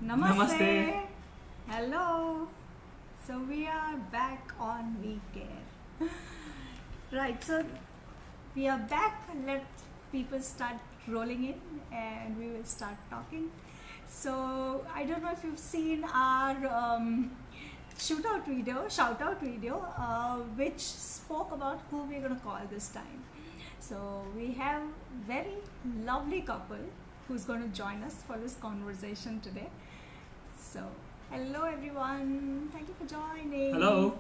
Namaste. Namaste. Hello. So we are back on We Care. Right, so we are back. Let people start rolling in and we will start talking. So I don't know if you've seen our shout out video, which spoke about who we're going to call this time. So we have very lovely couple who's going to join us for this conversation today. So, hello everyone. Thank you for joining. Hello,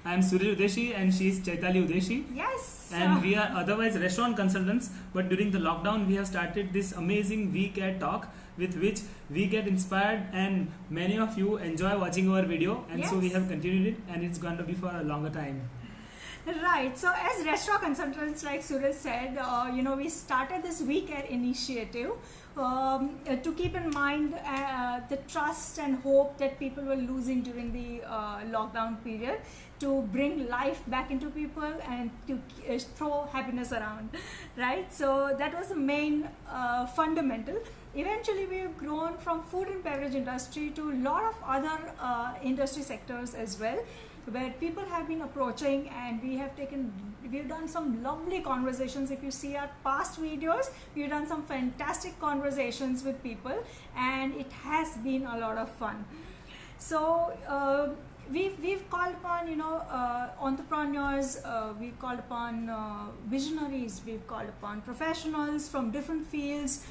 I am Surya Udeshi and she is Chaitali Udeshi. Yes. And we are otherwise restaurant consultants, but during the lockdown we have started this amazing We Care talk with which we get inspired and many of you enjoy watching our video, and so we have continued it and it's going to be for a longer time. Right. So, as restaurant consultants, like Surya said, we started this We Care initiative to keep in mind the trust and hope that people were losing during the lockdown period, to bring life back into people and to throw happiness around, right? So that was the main fundamental. Eventually we have grown from food and beverage industry to a lot of other industry sectors as well, where people have been approaching, and we've done some lovely conversations. If you see our past videos, we've done some fantastic conversations with people and it has been a lot of fun. So we've called upon entrepreneurs, we've called upon visionaries, we've called upon professionals from different fields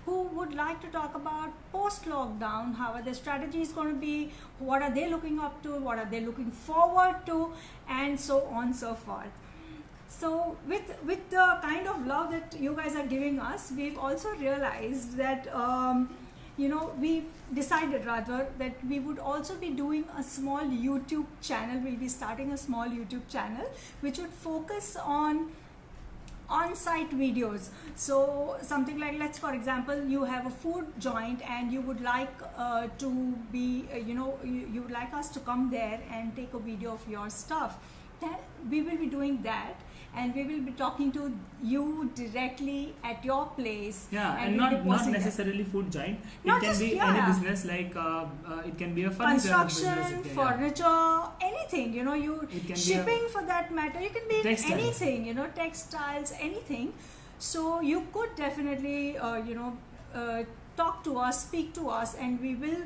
who would like to talk about post-lockdown, how are their strategies going to be, what are they looking up to, what are they looking forward to, and so on and so forth. So with the kind of love that you guys are giving us, we've also realized that we've decided rather that we would also be doing a small YouTube channel. We'll be starting a small YouTube channel which would focus on-site videos. So something like, let's for example, you have a food joint and you would like to be you would like us to come there and take a video of your stuff. Then we will be doing that, and we will be talking to you directly at your place. Yeah, and not necessarily food giant. It can be any business, like it can be a furniture construction, business, furniture, anything. It can shipping for that matter. You can be textiles. Anything. Textiles, anything. So you could definitely talk to us, speak to us, and we will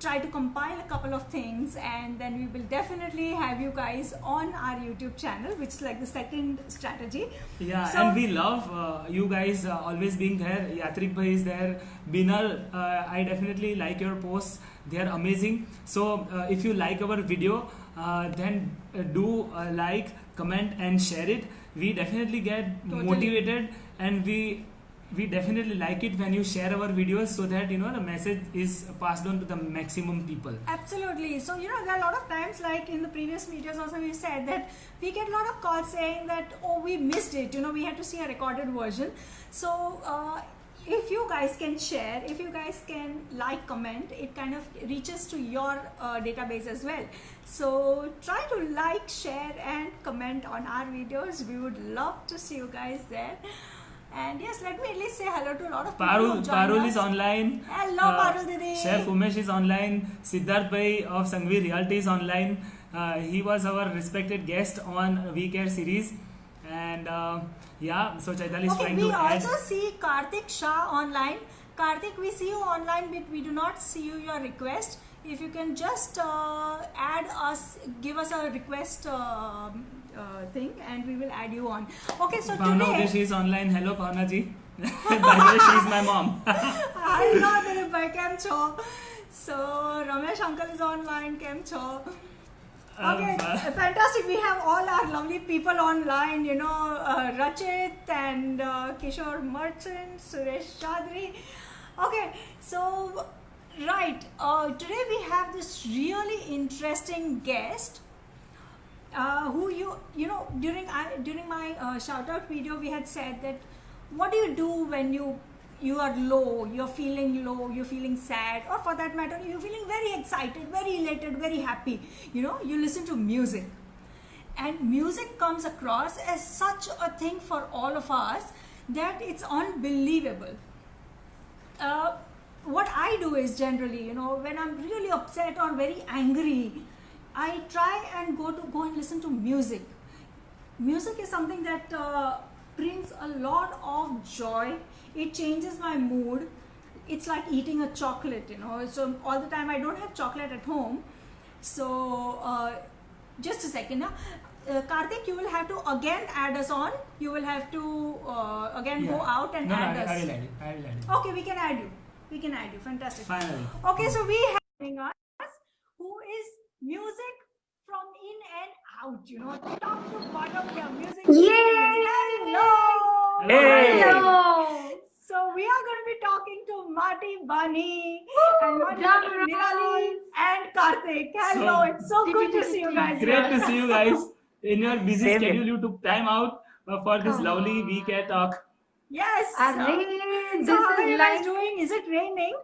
try to compile a couple of things, and then we will definitely have you guys on our YouTube channel, which is like the second strategy. Yeah, so, and we love you guys always being there. Yatrik bhai is there. Binal, I definitely like your posts. They are amazing. So if you like our video, then do like, comment and share it. We definitely get motivated, and we definitely like it when you share our videos, so that the message is passed on to the maximum people. Absolutely. So there are a lot of times, like in the previous videos also we said that we get a lot of calls saying that, oh, we missed it, we had to see a recorded version. So if you guys can share, if you guys can like, comment, it kind of reaches to your database as well. So try to like, share and comment on our videos. We would love to see you guys there. And yes, let me at least say hello to a lot of people. Parul is online. Hello, Parul Didi. Chef Umesh is online. Siddharth Bhai of Sangvi Realty is online. He was our respected guest on We Care series. And so Chaitali is trying to add. We also see Karthik Shah online. Karthik, we see you online, but we do not see your request. If you can just add us, give us a request thing, and we will add you on. Okay, so Bhavna today Udeshi is online. Hello, Bhavna ji. By the way, she is my mom. Hello, Dilip bhai, kem cho? So Ramesh uncle is online. Kem cho? Okay, fantastic. We have all our lovely people online. Rachit and Kishore Merchant, Suresh Chaudhary. Okay, so right. Today we have this really interesting guest. Who during my shout out video we had said that, what do you do when you are low, you're feeling low, you're feeling sad, or for that matter you're feeling very excited, very elated, very happy. You listen to music, and music comes across as such a thing for all of us that it's unbelievable. what I do is generally, when I'm really upset or very angry, I try and go and listen to music. Music is something that brings a lot of joy. It changes my mood. It's like eating a chocolate, So all the time I don't have chocolate at home. So just a second now. Karthik, you will have to again add us on. You will have to again go out and add us. I will add it. Okay, we can add you. Fantastic. Finally. Okay, so we have us who is music from in and out, top to bottom, we have music. Yay! Hello! Hey! Hello! So we are going to be talking to Marty Bani and Nirali and Karthik. Hello, it's so good to see you guys. Great to see you guys. In your busy Same schedule, here. you took time out for this lovely week at talk. Yes. Arey, So this how are is you guys like doing? Is it raining?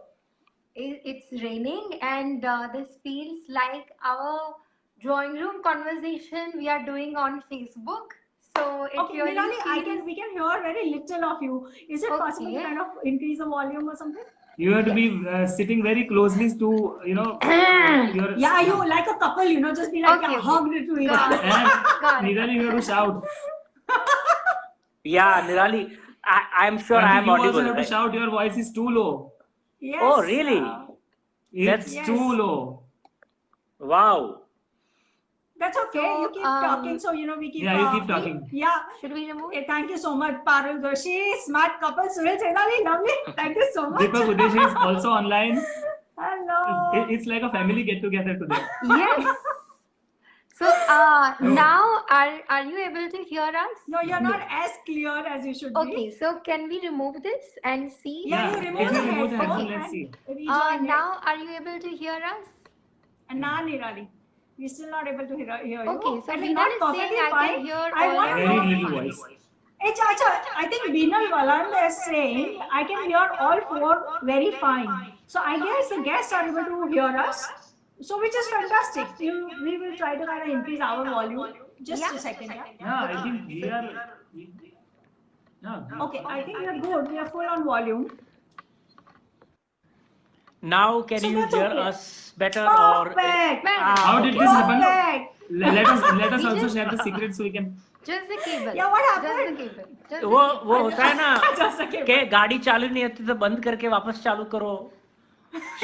it's raining, and this feels like our drawing room conversation we are doing on Facebook. So it Okay, really Nirali, feels we can hear very little of you. Is it possible to Okay. kind of increase the volume or something? You have to be sitting very closely to, your. Yeah, you like a couple, just be like Okay, okay. hugged to each Got other. it. And Got it. Nirali, you have to shout. Yeah, Nirali, I'm sure Karthik, I'm you also audible, have to right? shout. Your voice is too low. Yes. Oh, really? It's Yes. too low. Wow. That's okay. So, You keep talking, so we keep. Yeah, you keep talking. Yeah. Should we remove? Thank you so much, Parul Doshi, smart couple, Suril Chenali, lovely. Thank you so much. Deepak Udeshi is also online. Hello. It's like a family get together today. Yes. So now are you able to hear us? No, you're not as clear as you should be. Okay, so can we remove this and see? Yeah, you Yeah, remove if the you remove the headphone headphone, let's see. and rejoin it. Now are you able to hear us? And now, Nirali, we're still not able to hear you. Okay, so And Binal not is saying perfectly I fine. can hear I all want to Very know. little voice. Hey, Chacha, I think Binal Valand is saying I can hear all four very fine. So I guess the guests are able to hear us. So which is fantastic. We will try to kind of increase our volume. Just a second, yeah. Yeah, I think we are. Yeah. Okay, I think we are good. We are full on volume. Now can So you that's hear okay. us better or? Perfect. How did this happen? Perfect. Let us also share the secret so we can. Just the cable. Yeah, what Just the happened? cable. Just the वो cable. वो होता है ना Just a second. कि गाड़ी चालू नहीं होती तो बंद करके वापस चालू करो.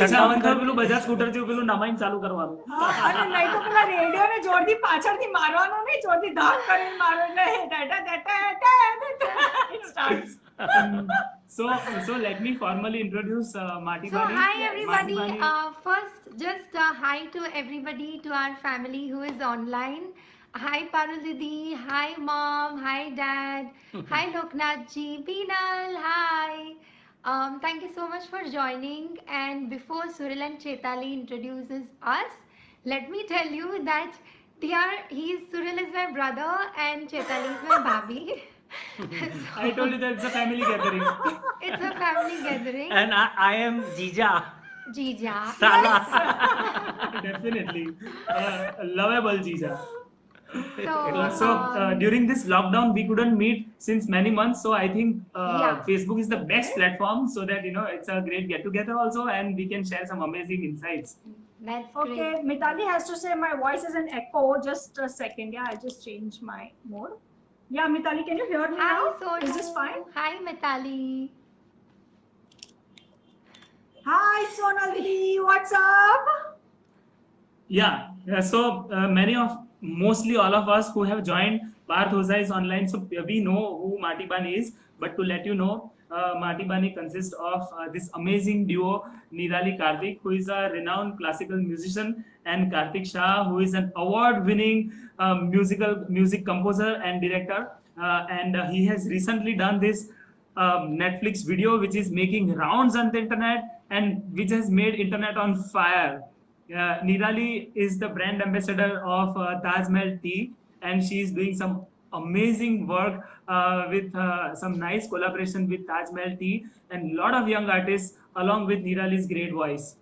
અચ્છા હવે તો પેલું બજાજ સ્કૂટર જેવું પેલું નમાઈને ચાલુ કરવાનું. અને નહીં તો પેલા રેડિયોને જોરથી પાછળથી મારવાનો નહીં, જોરથી ધાક કરીને મારવાનો નહીં. It starts. So let me formally introduce Marty So Bani. hi everybody. Marty Bani. First, just hi to everybody, to our family who is online. Hi Parul Didi. Hi mom. Hi dad. Hi Loknath ji. Binal. Hi. Thank you so much for joining. And before Suril and Chetali introduces us, let me tell you that Suril is my brother and Chetali is my baby. I told you that it's a family gathering. It's a family gathering. And I am Jija. Jija. Sala. Definitely. Lovable Jija. So, During this lockdown, we couldn't meet since many months. So I think Yeah. Facebook is the best platform so that it's a great get together also, and we can share some amazing insights. That's Okay, great. Mitali has to say my voice is an echo. Just a second. Yeah, I just changed my mode. Yeah, Mitali, can you hear me Hi, now? Sonu. Is this fine? Hi, Mitali. Hi, Sonali. What's up? Yeah. So mostly all of us who have joined Parth Oza is online, so we know who Marty Bani is. But to let you know, Marty Bani consists of this amazing duo, Nirali Karthik, who is a renowned classical musician, and Karthik Shah, who is an award-winning music composer and director. And he has recently done this Netflix video, which is making rounds on the internet and which has made internet on fire. Nirali is the brand ambassador of Taj Mahal Tea, and she is doing some amazing work with some nice collaboration with Taj Mahal Tea and a lot of young artists along with Nirali's great voice.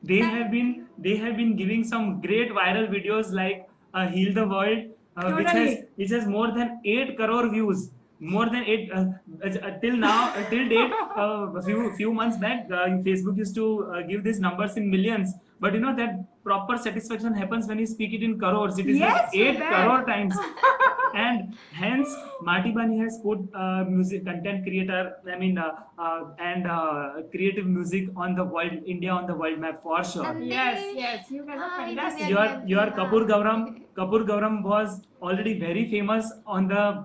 They have been giving some great viral videos like Heal the World, Totally. which has more than 8 crore views. more than 8 till now, till date. A few months back, Facebook used to give these numbers in millions. But you know that proper satisfaction happens when you speak it in crores. It is Yes, like we 8 bet. crore times. And hence Marty Bunny has put music content creator, and creative music on the world, India on the world map for sure. Nandesh. Yes, you guys are Hi, fantastic. Dunya Your Dunya. Kapoor Gauram was already very famous on the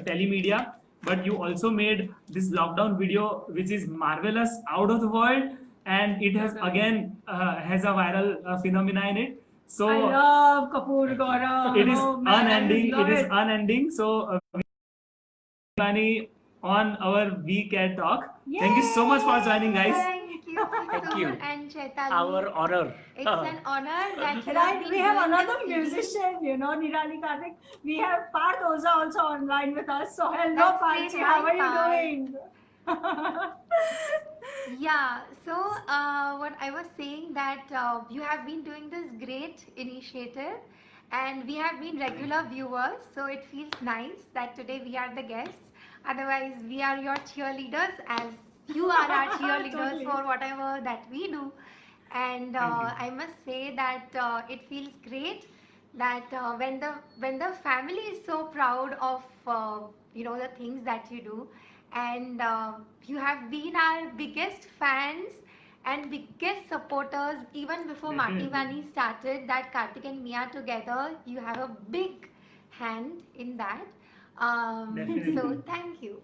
telemedia, but you also made this lockdown video, which is marvelous, out of the world, and it has again has a viral phenomena in it. So I love Kapoor Gauram. it is Oh, man, I unending. just love It is unending. So Bunny on our weekend talk. Thank you so much for joining, guys. Thank you, Thank you. Kapoor and Chaitali. Our honor. It's an honor that you Right, have we been have doing another this series. musician, you know, Nirali Karthik. We have Parth Oza also online with us. So hello, That's Parth. great. How Hi, are you doing? Yeah, so what I was saying that you have been doing this great initiative and we have been regular viewers, so it feels nice that today we are the guests. Otherwise, we are your cheerleaders as you are our cheerleaders Totally. for whatever that we do. And I must say that it feels great that when the family is so proud of the things that you do, and you have been our biggest fans and biggest supporters even before Mati Vani started that Kartik and Mia together. You have a big hand in that. Definitely. So thank you.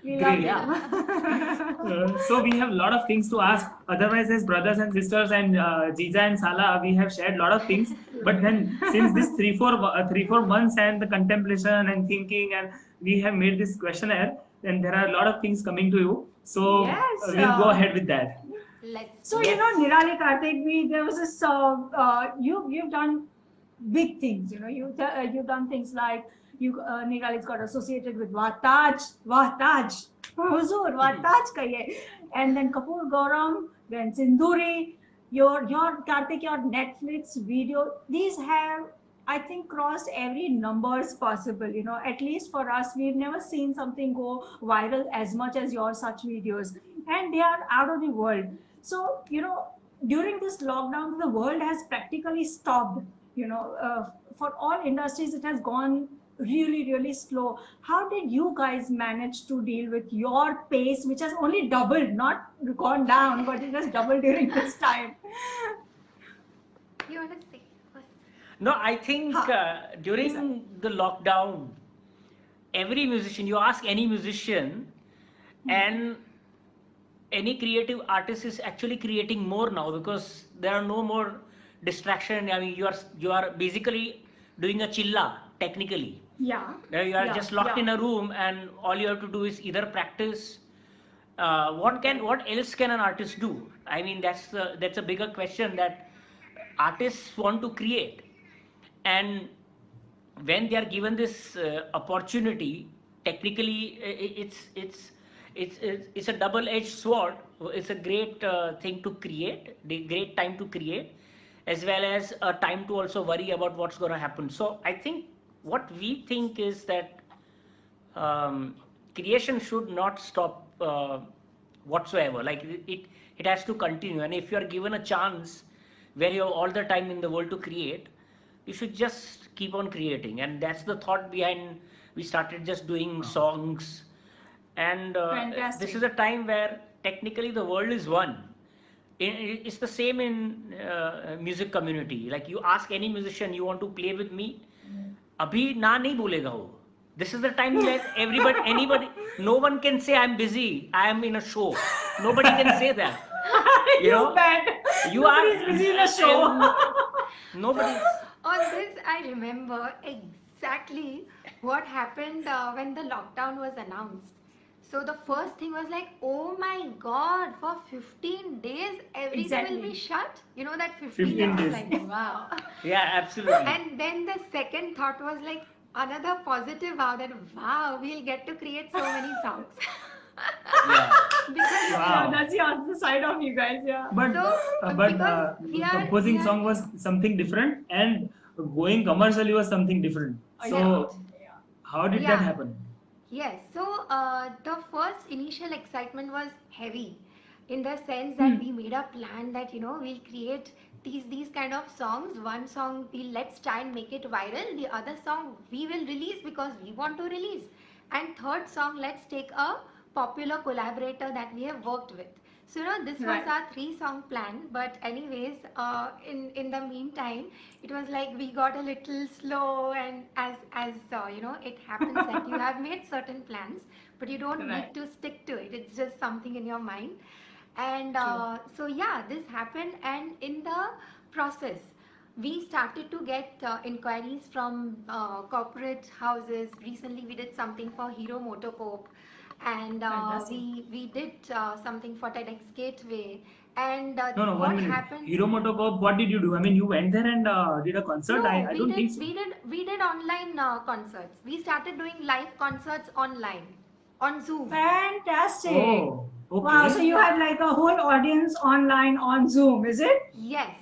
We Great, love yeah. So we have a lot of things to ask. Otherwise, as brothers and sisters and Jija and Sala, we have shared a lot of things. But then, since this 3-4 months and the contemplation and thinking, and we have made this questionnaire, then there are a lot of things coming to you. So Yes, we'll go ahead with that. Let's So do you it. know, Nirali Karthik, there was this. You've done big things. You know, you've done things like Nirali's got associated with Wahtaj, Huzur, Wahtaj kahiye, and then Kapoor Gauram, then Sinduri. Your Karthik, your Netflix video. These have, I think, crossed every numbers possible. You know, at least for us, we've never seen something go viral as much as your such videos, and they are out of the world. So, you know, during this lockdown, the world has practically stopped. You know, for all industries, it has gone really, really slow. How did you guys manage to deal with your pace, which has only doubled, not gone down, but it has doubled during this time? You want to say first? No, I think during the lockdown, every musician, you ask any musician, and any creative artist is actually creating more now because there are no more distraction. I mean, you are basically doing a chilla technically. Yeah. You are just locked in a room, and all you have to do is either practice. What else can an artist do? I mean, that's a bigger question that artists want to create, and when they are given this opportunity, technically it's a double-edged sword. It's a great thing to create, the great time to create, as well as a time to also worry about what's going to happen. So I think what we think is that creation should not stop whatsoever. Like it has to continue, and if you are given a chance where you have all the time in the world to create, you should just keep on creating. And that's the thought behind we started just doing songs. And this is a time where technically the world is one. It's the same in music community. Like you ask any musician, you want to play with me, abhi na nahi bolega wo. This is the time that anybody, no one can say I'm busy, I am in a show. Nobody can say that. You know, you are busy in a show. Nobody. On this, I remember exactly what happened when the lockdown was announced. So the first thing was like, oh my God, for 15 days everything will be shut. You know that 15 15 days. days. Like, wow. Yeah, absolutely. And then the second thought was like another positive wow, that wow, we'll get to create so many songs. Yeah. Because Wow. That's the other side of you guys, yeah. But So, because we are- composing we are- song was something different, and going commercially was something different. So Correct. How did that Yeah. happen? Yes, so the first initial excitement was heavy in the sense that we made a plan that we'll create these kind of songs. One song let's try and make it viral. The other song we will release because we want to release. And third song, let's take a popular collaborator that we have worked with. So this was Right. our 3-song plan. But anyways, in the meantime, it was like we got a little slow, and as it happens that you have made certain plans, but you don't Right. need to stick to it. It's just something in your mind. And True. so yeah, this happened, and in the process, we started to get inquiries from corporate houses. Recently, we did something for Hero Motocorp, and Fantastic. we did something for TEDx Gateway. And No, no, 1 what minute. happened? Hero Motocorp, what did you do? I mean, you went there and did a concert? No, I don't think so. we did online concerts. We started doing live concerts online on Zoom. Oh, Fantastic. okay. Wow, so you had like a whole audience online on Zoom, is it? Yes,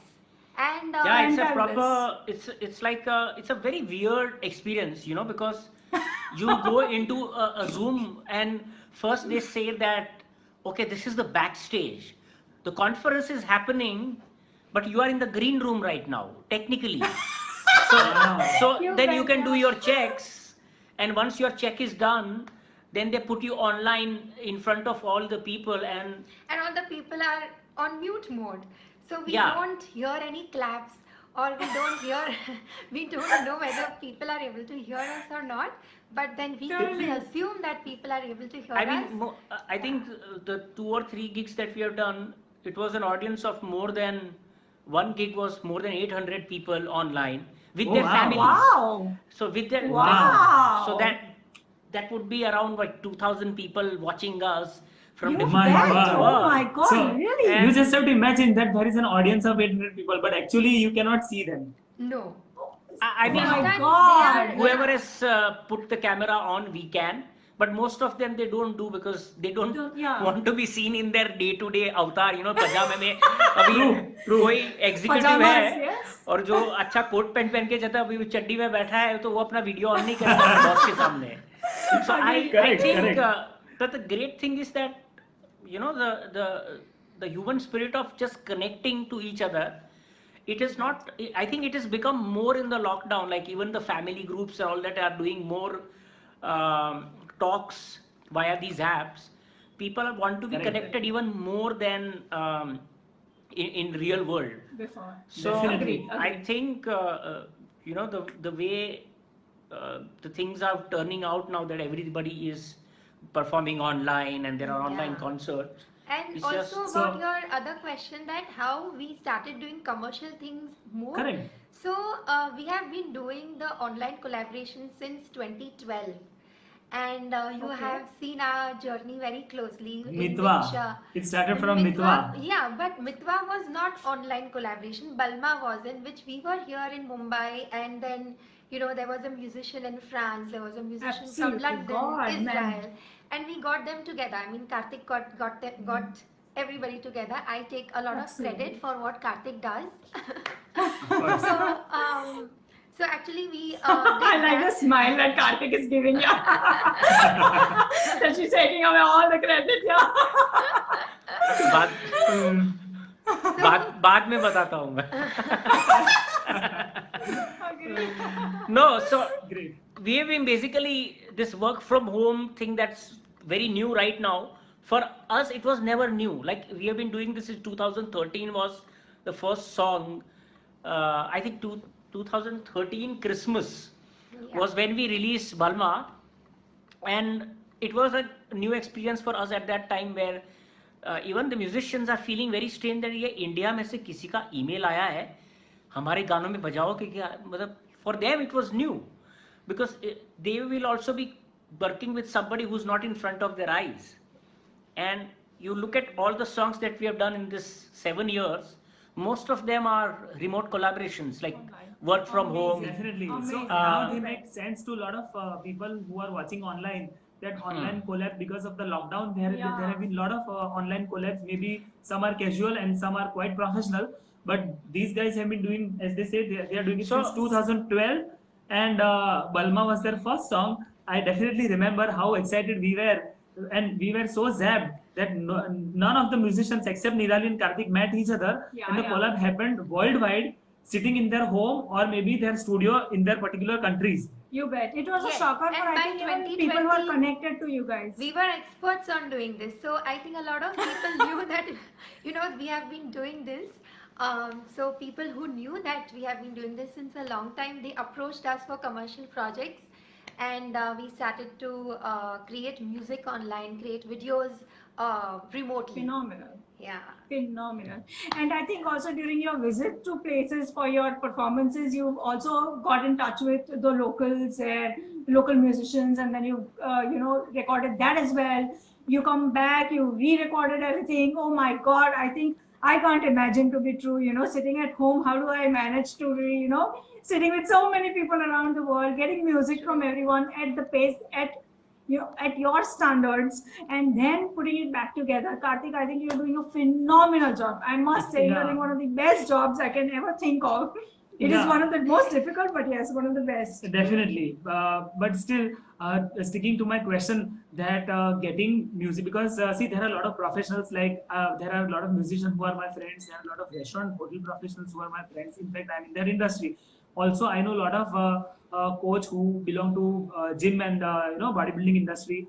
and Yeah, it's a Fantabulous. proper. It's like it's a very weird experience, because you go into a Zoom and first they say that okay, this is the backstage. The conference is happening, but you are in the green room right now, technically. So Wow. so You then you can do bet. your checks, and once your check is done, then they put you online in front of all the people, and all the people are on mute mode, so we Yeah. don't hear any claps, or we don't hear we don't know whether people are able to hear us or not, but then we Totally. assume that people are able to hear I us. mean, I think the 2 or 3 gigs that we have done, it was an audience of more than one gig was more than 800 people online with Oh, their wow. families. Wow. So with their Wow. so that would be around like 2,000 people watching us from You different bet. parts of the Oh world. my God, So, really? you just have to imagine that there is an audience of 800 people, but actually you cannot see them. No. I mean, Oh my Sometimes God. they are- whoever has put the camera on, we can. But most of them they don't do because they don't Yeah. want to be seen in their day-to-day avatar, पजामे में अभी True. कोई executive Pajamas, है yes. और जो अच्छा coat pant पहन के जाता है अभी वो चड्डी में बैठा है तो वो अपना वीडियो ऑन नहीं करेगा बॉस के सामने. So I Correct, think correct. that the great thing is that the human spirit of just connecting to each other. It is not. I think it has become more in the lockdown. Like even the family groups and all that are doing more talks via these apps. People want to be Correct, connected even more than in real world. Before. So Definitely. I think the way the things are turning out now that everybody is performing online and there are online Yeah. concerts. And It's also just- about So- your other question, that how we started doing commercial things more. Correct. So we have been doing the online collaboration since 2012, and you Okay. have seen our journey very closely. in Mitwa. which, It started in from Mitwa. Yeah, but Mitwa was not online collaboration. Balma was, in which we were here in Mumbai, and then there was a musician in France, there was a musician from Absolutely. London, God, man. Israel, and we got them together. I mean, Karthik got everybody together. I take a lot Absolutely. of credit for what Karthik does. Of course. So actually we did I like the that. smile that Karthik is giving you. That she's taking away all the credit. Yeah. बाद में बताता हूँ मैं. No, so Great. we have been basically this work from home thing that's very new right now. For us, it was never new. Like we have been doing this in 2013 was the first song. I think 2013 Christmas Yeah. was when we released Balma, and it was a new experience for us at that time where even the musicians are feeling very strange that ये India में से किसी का email आया है हमारे गानों में बजाओ कि क्या मतलब for them it was new because they will also be working with somebody who's not in front of their eyes, and you look at all the songs that we have done in this 7 years, most of them are remote collaborations like work from home. Definitely. So Amazing. now they make sense to a lot of people who are watching online. That online collab because of the lockdown, there have been a lot of online collabs. Maybe some are casual and some are quite professional. But these guys have been doing, as they say, they are doing it So- since 2012. And Balma was their first song. I definitely remember how excited we were, and we were so zapped that none of the musicians except Nirali and Karthik met each other, and the collab happened worldwide, sitting in their home or maybe their studio in their particular countries. You bet. It was a Yes, shocker, and but I by think even people were 2020 connected to you guys. we were experts on doing this, so I think a lot of people knew that we have been doing this. So people who knew that we have been doing this since a long time, they approached us for commercial projects, and we started to create music online, create videos remotely. Phenomenal. Yeah. Phenomenal. And I think also during your visit to places for your performances, you've also got in touch with the locals there, local musicians, and then you recorded that as well. You come back, you re-recorded everything. Oh my God, I think I can't imagine to be true. Sitting at home, how do I manage to be, sitting with so many people around the world, getting music from everyone at the pace at your standards, and then putting it back together. Karthik, I think you're doing a phenomenal job. I must say, you're doing one of the best jobs I can ever think of. It is one of the most difficult, but yes, one of the best. Definitely. But still, sticking to my question, that getting music, because see, there are a lot of professionals, like there are a lot of musicians who are my friends, there are a lot of restaurant, hotel professionals who are my friends. In fact, I'm in their industry. Also, I know a lot of coach who belong to gym and bodybuilding industry.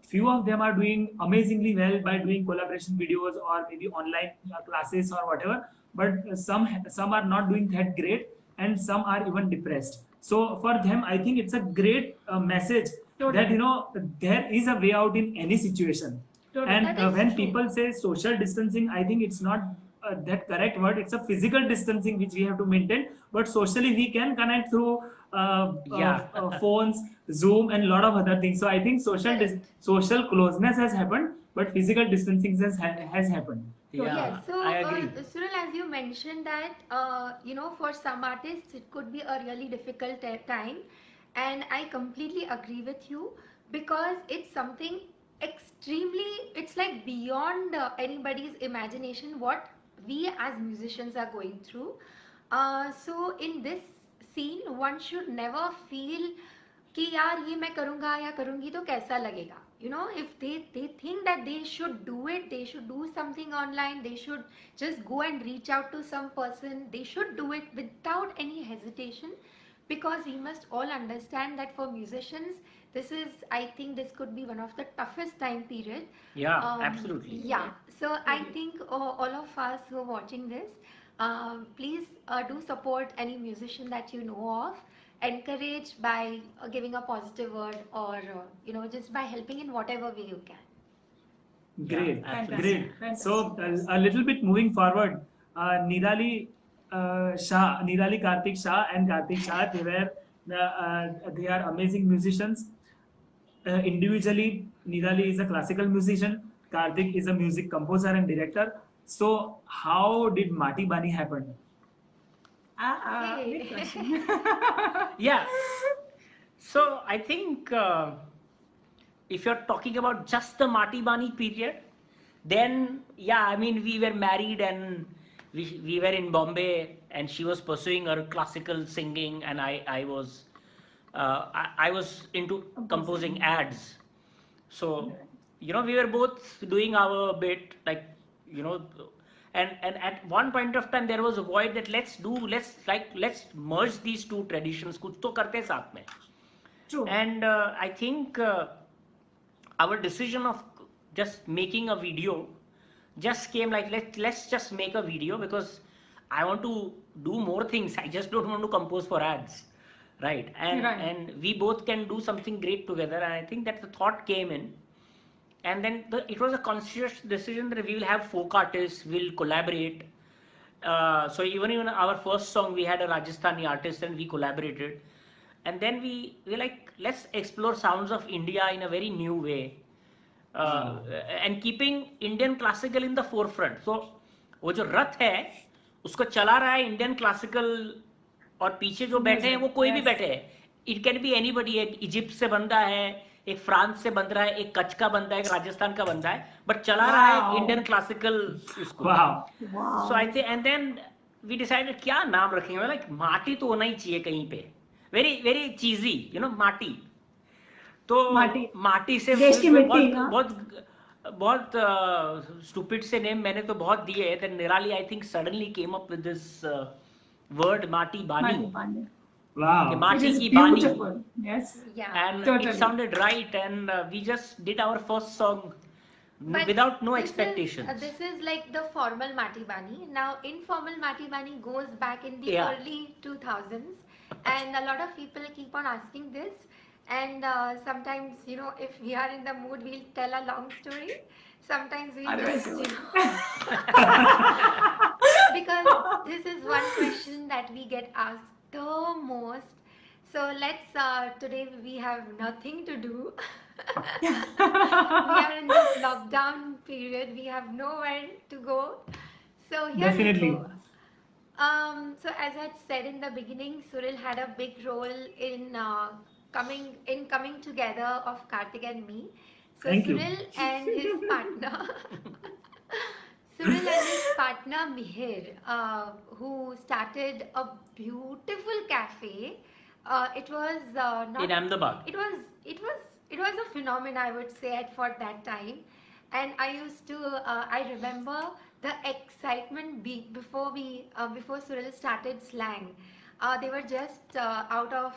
Few of them are doing amazingly well by doing collaboration videos or maybe online classes or whatever, but some are not doing that great, and some are even depressed. So for them, I think it's a great message that there is a way out in any situation. And when people say social distancing, I think it's not that correct word. It's a physical distancing which we have to maintain, but socially we can connect through phones, Zoom, and a lot of other things. So I think social closeness has happened, but physical distancing has happened. Yes, so I agree. Sunil, as you mentioned that for some artists it could be a really difficult time, and I completely agree with you, because it's something it's like beyond anybody's imagination what we as musicians are going through. So in this scene, one should never feel कि यार ये मैं करूँगा या करूँगी तो कैसा लगेगा. If they think that they should do it, they should do something online, they should just go and reach out to some person, they should do it without any hesitation, because we must all understand that for musicians, I think this could be one of the toughest time period. Yeah, absolutely. Yeah, so I think all of us who are watching this, please do support any musician that you know of. Encourage by giving a positive word, or just by helping in whatever way you can. Great, absolutely. great. So a little bit moving forward, Nirali Karthik Shah and Karthik Shah, they are amazing musicians. Individually, Nirali is a classical musician, Karthik is a music composer and director. So how did Mati Bani happen? Big question. Yeah. So I think if you're talking about just the Mati Bani period, then yeah, I mean, we were married and we were in Bombay, and she was pursuing her classical singing, and I was into composing ads. So we were both doing our bit, like and at one point of time there was a void that let's merge these two traditions, kuch to karte saath mein. True. And I think our decision of just making a video just came like, let's just make a video, because I want to do more things. I just don't want to compose for ads, right? And we both can do something great together, and I think that the thought came in. And then it was a conscious decision that we will have folk artists, we'll collaborate. So even our first song, we had a Rajasthani artist and we collaborated. And then we like, let's explore sounds of India in a very new way. And keeping Indian classical in the forefront. So वो जो रथ है, उसको चला रहा है Indian classical, और पीछे जो बैठे हैं वो कोई भी बैठे हैं. It can be anybody. एक इजिप्ट से बंदा है, एक फ्रांस से बन रहा है, एक कच्छ का बंदा है, एक राजस्थान का बंदा है, बट चला रहा है इंडियन क्लासिकल उसको. So I think, and then we decided क्या नाम रखेंगे, लाइक माटी तो होना ही चाहिए कहीं पे, वेरी वेरी चीजी, माटी. तो माटी। माटी से देश की बहुत मिट्टी, हाँ। बहुत बहुत स्टूपिड से नेम मैंने तो बहुत दिए हैं. Then Nirali, I think, suddenly came up with this word माटी बानी, माटी पानी. कि Wow. Which माटी is की बानी, beautiful. Yes. Yeah. and it Totally. sounded right, and we just did our first song But without no this expectations. Is, this is like the formal Mati Bani. Now, informal Mati Bani goes back in the Yeah. early 2000s, and a lot of people keep on asking this. And sometimes, you know, if we are in the mood, we'll tell a long story. Sometimes we'll Otherwise, just, because this is one question that we get asked the most. So let's, today we have nothing to do. We are in this lockdown period. We have nowhere to go. So here Definitely. we go. So as I said in the beginning, Suril had a big role in coming together of Karthik and me. So Thank you. Suril and his partner, Suril and his partner Mihir, who started a beautiful cafe. It was not In Ahmedabad. it was a phenomenon, I would say, for that time. And I remember the excitement before Suril started Slang. They were just out of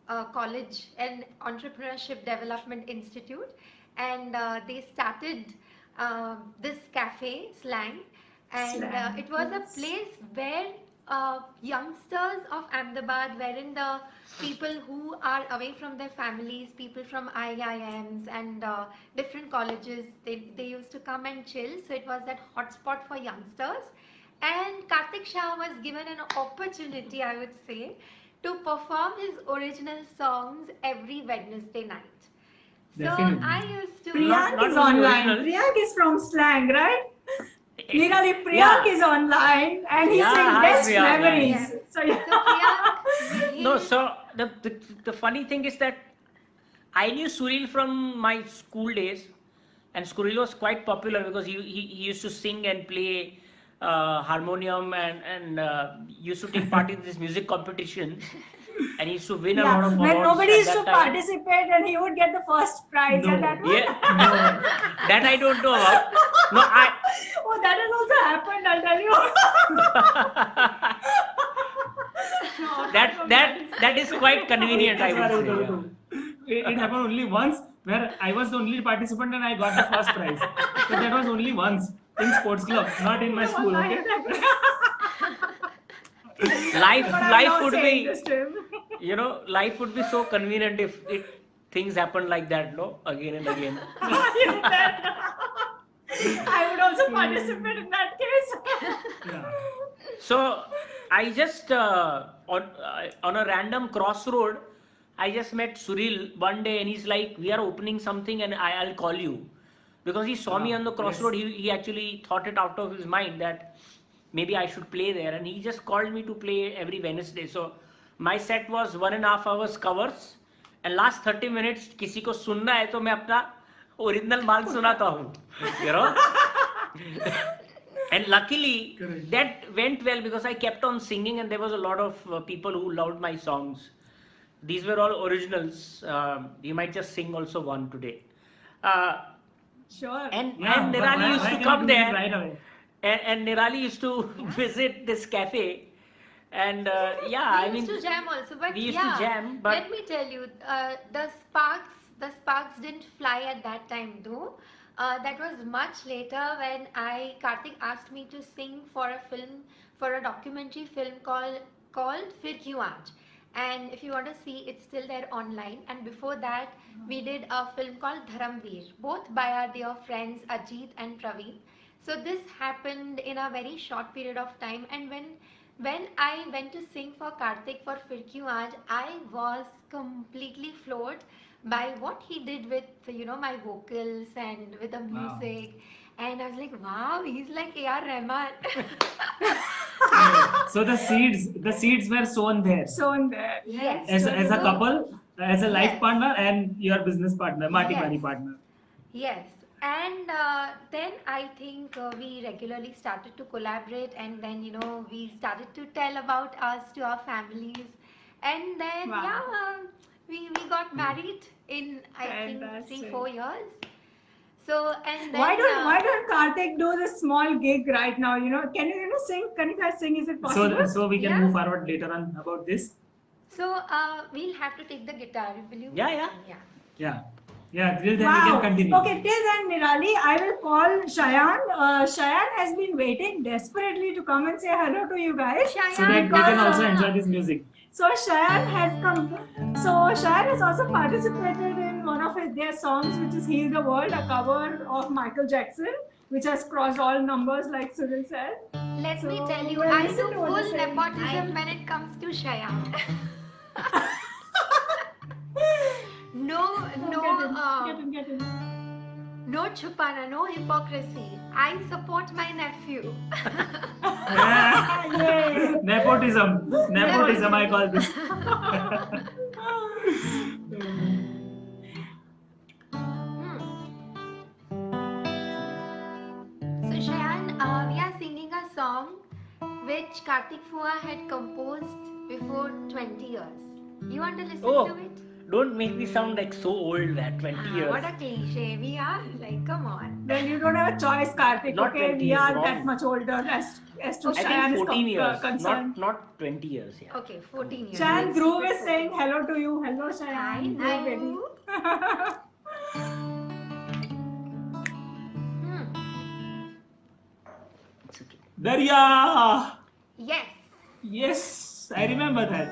a college and entrepreneurship development institute, and they started this cafe Slang, and Slang, it was yes. a place where youngsters of Ahmedabad, wherein the people who are away from their families, people from IIMs and different colleges, they used to come and chill. So it was that hotspot for youngsters. And Karthik Shah was given an opportunity, I would say, to perform his original songs every Wednesday night. So Definitely. I used to. Priyank not is only online. original. Priyank is from Slang, right? Nirali, Priyank Yeah. is online and he's Yeah, saying hi, best Priyank. memories. Yes. So, yeah. So Priyank, No, so the funny thing is that I knew Suril from my school days, and Suril was quite popular because he used to sing and play harmonium, and used to take part in these music competitions, and he used to win a lot Yeah, of when awards nobody at used to that time. participate and he would get the first prize No. and that was Yeah, that I don't know about. No, oh, that has also happened, I'll tell you. No, that is quite convenient, I would say. Yeah. It happened only once where I was the only participant and I got the first prize. So that was only once in sports club, not in my school. Okay. Life But I'm life not would saying be, this to him. life would be so convenient if things happen like that, no, again and again. I would also participate in that case. Yeah. So I just on a random crossroad, I just met Suril one day, and he's like, "We are opening something, and I'll call you," because he saw me Wow, on the crossroad. yes. He actually thought it out of his mind that maybe I should play there, and he just called me to play every Wednesday. So my set was 1.5 hours covers, and last 30 minutes किसी को सुनना है तो मैं अपना original माल सुनाता हूँ, you know. And luckily Correct. that went well because I kept on singing, and there was a lot of people who loved my songs. These were all originals. You might just sing also one today. Uh, Sure. and Yeah, and but Nirali used why to cannot come do it there, right away? and Nirali used to visit this cafe, and yeah, We used to jam also, but we used yeah, to jam, but let me tell you, the sparks didn't fly at that time though. That was much later when Karthik asked me to sing for a film, for a documentary film called Fir Kyun Aaj. And if you want to see, it's still there online. And before that, we did a film called Dharamveer, both by our dear friends Ajit and Praveen. So this happened in a very short period of time, and when I went to sing for Karthik for Fir Kyun Aaj, I was completely floored by what he did with my vocals and with the Wow. music, and I was like, wow, he's like A.R. Rahman. So the seeds were sown there So in there. Yes. as a couple, as a life Yes. partner, and your business partner, Mati Yes. Bani partner. Yes, and then I think we regularly started to collaborate, and then we started to tell about us to our families, and then Wow. yeah, We got married in, I think, Fantastic. 3-4 years. So, and then Why don't Karthik do this small gig right now? Can you sing? Can you guys sing? Is it possible? So we can Yeah. move forward later on about this. So we'll have to take the guitar. Will you? Yeah. Till then we can Wow. continue. Okay, till then, Nirali, I will call Shayan. Shayan has been waiting desperately to come and say hello to you guys. So that they can also enjoy this music. So Shayan has come. So Shayan has also participated in one of their songs, which is "Heal the World," a cover of Michael Jackson, which has crossed all numbers, like Cyril said. Let me So, tell you, well, I listen do to what full you're saying. nepotism when it comes to Shayan. Get him. No chupana, no hypocrisy. I support my nephew. Yay. Nepotism, I call this. So Shayan, we are singing a song which Karthik Fua had composed before 20 years. You want to listen Oh, to it? don't make me sound like so old that 20 years. What a cliche. We are like, come on. Well, you don't have a choice, Karthik. Not Okay, 20 we is are wrong. that much older as to Okay. I Shayan think is 14 years, concerned. not 20 years. Yeah. Okay, 14 years. Shayan Let's Dhruv keep it is saying 14. hello to you. Hello, Shayan. Hi, Dhruv, baby. Dhruv. It's okay. Darya! Yes. Yes, I remember that.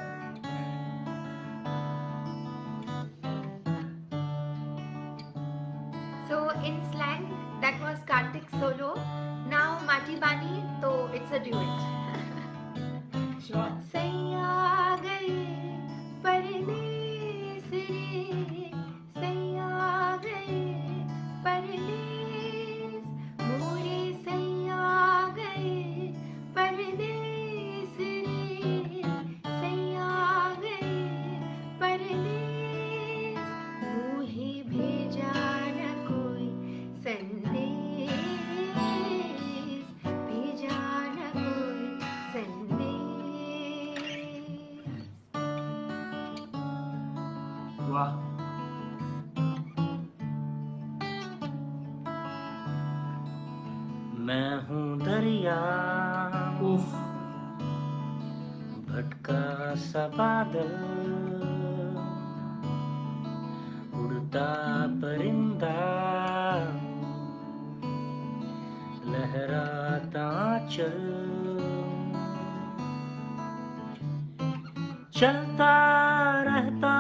So in slang, that was Karthik solo. Now Mati Bani, so it's a duet. Sure. सैया गए परदेस रे, सैया गए परदेस, मोरे सैया गए परदेस रे, सैया गए परदेस, मुहे भेजा न कोई संदेश, भेजा न कोई संदेश. Wow. मैं हूँ दरिया, Oof. भटका सा बादल, उड़ता परिंदा, लहराता चल, चलता रहता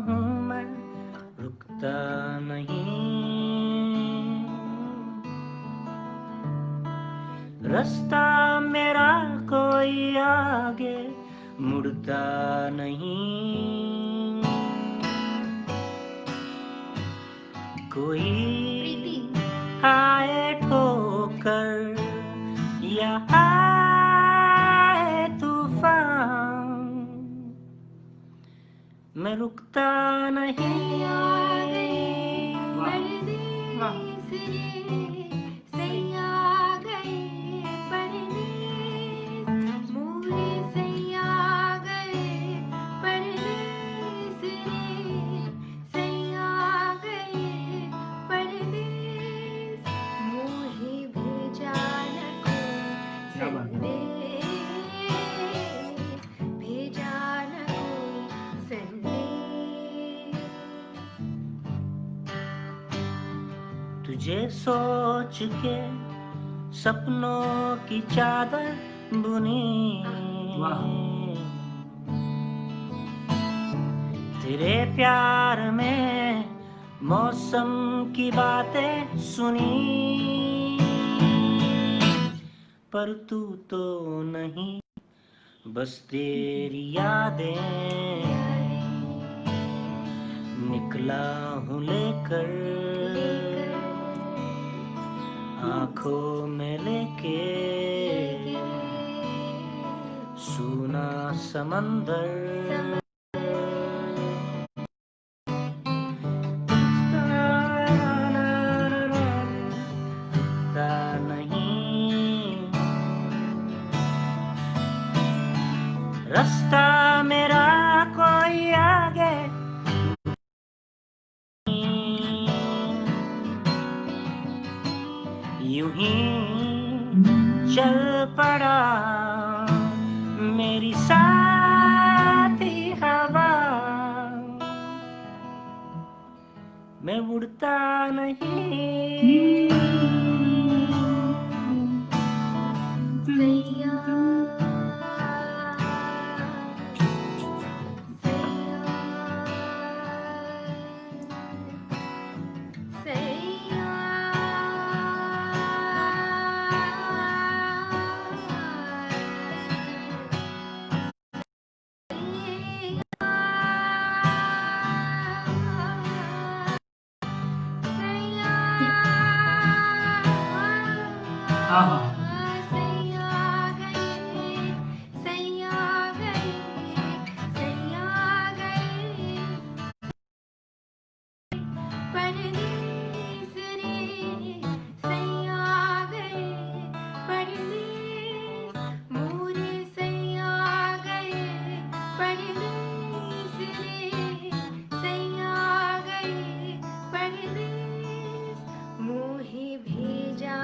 हूँ मैं, रुकता नहीं, रास्ता मेरा कोई आगे मुड़ता नहीं, कोई प्रीति. आए ठोकर या आए तूफान, मैं रुकता नहीं. परदेस रे, सैया गए परदेस, मोरे सैया गए परदेस रे, सैया गए परदेस, मोहे भेजा न कोई क्या बात है? संदेश, भेजा न कोई संदेश. तुझे सोच के सपनों की चादर बुनी, वाह। तेरे प्यार में मौसम की बातें सुनी, पर तू तो नहीं, बस तेरी यादें निकला हूँ लेकर, आँखों में लेके सूना समंदर, नहीं, रास्ता मेरा कोई आगे चल पड़ा मेरी साथी हवा मैं उड़ता नहीं सैया हाँ हाँ भेजा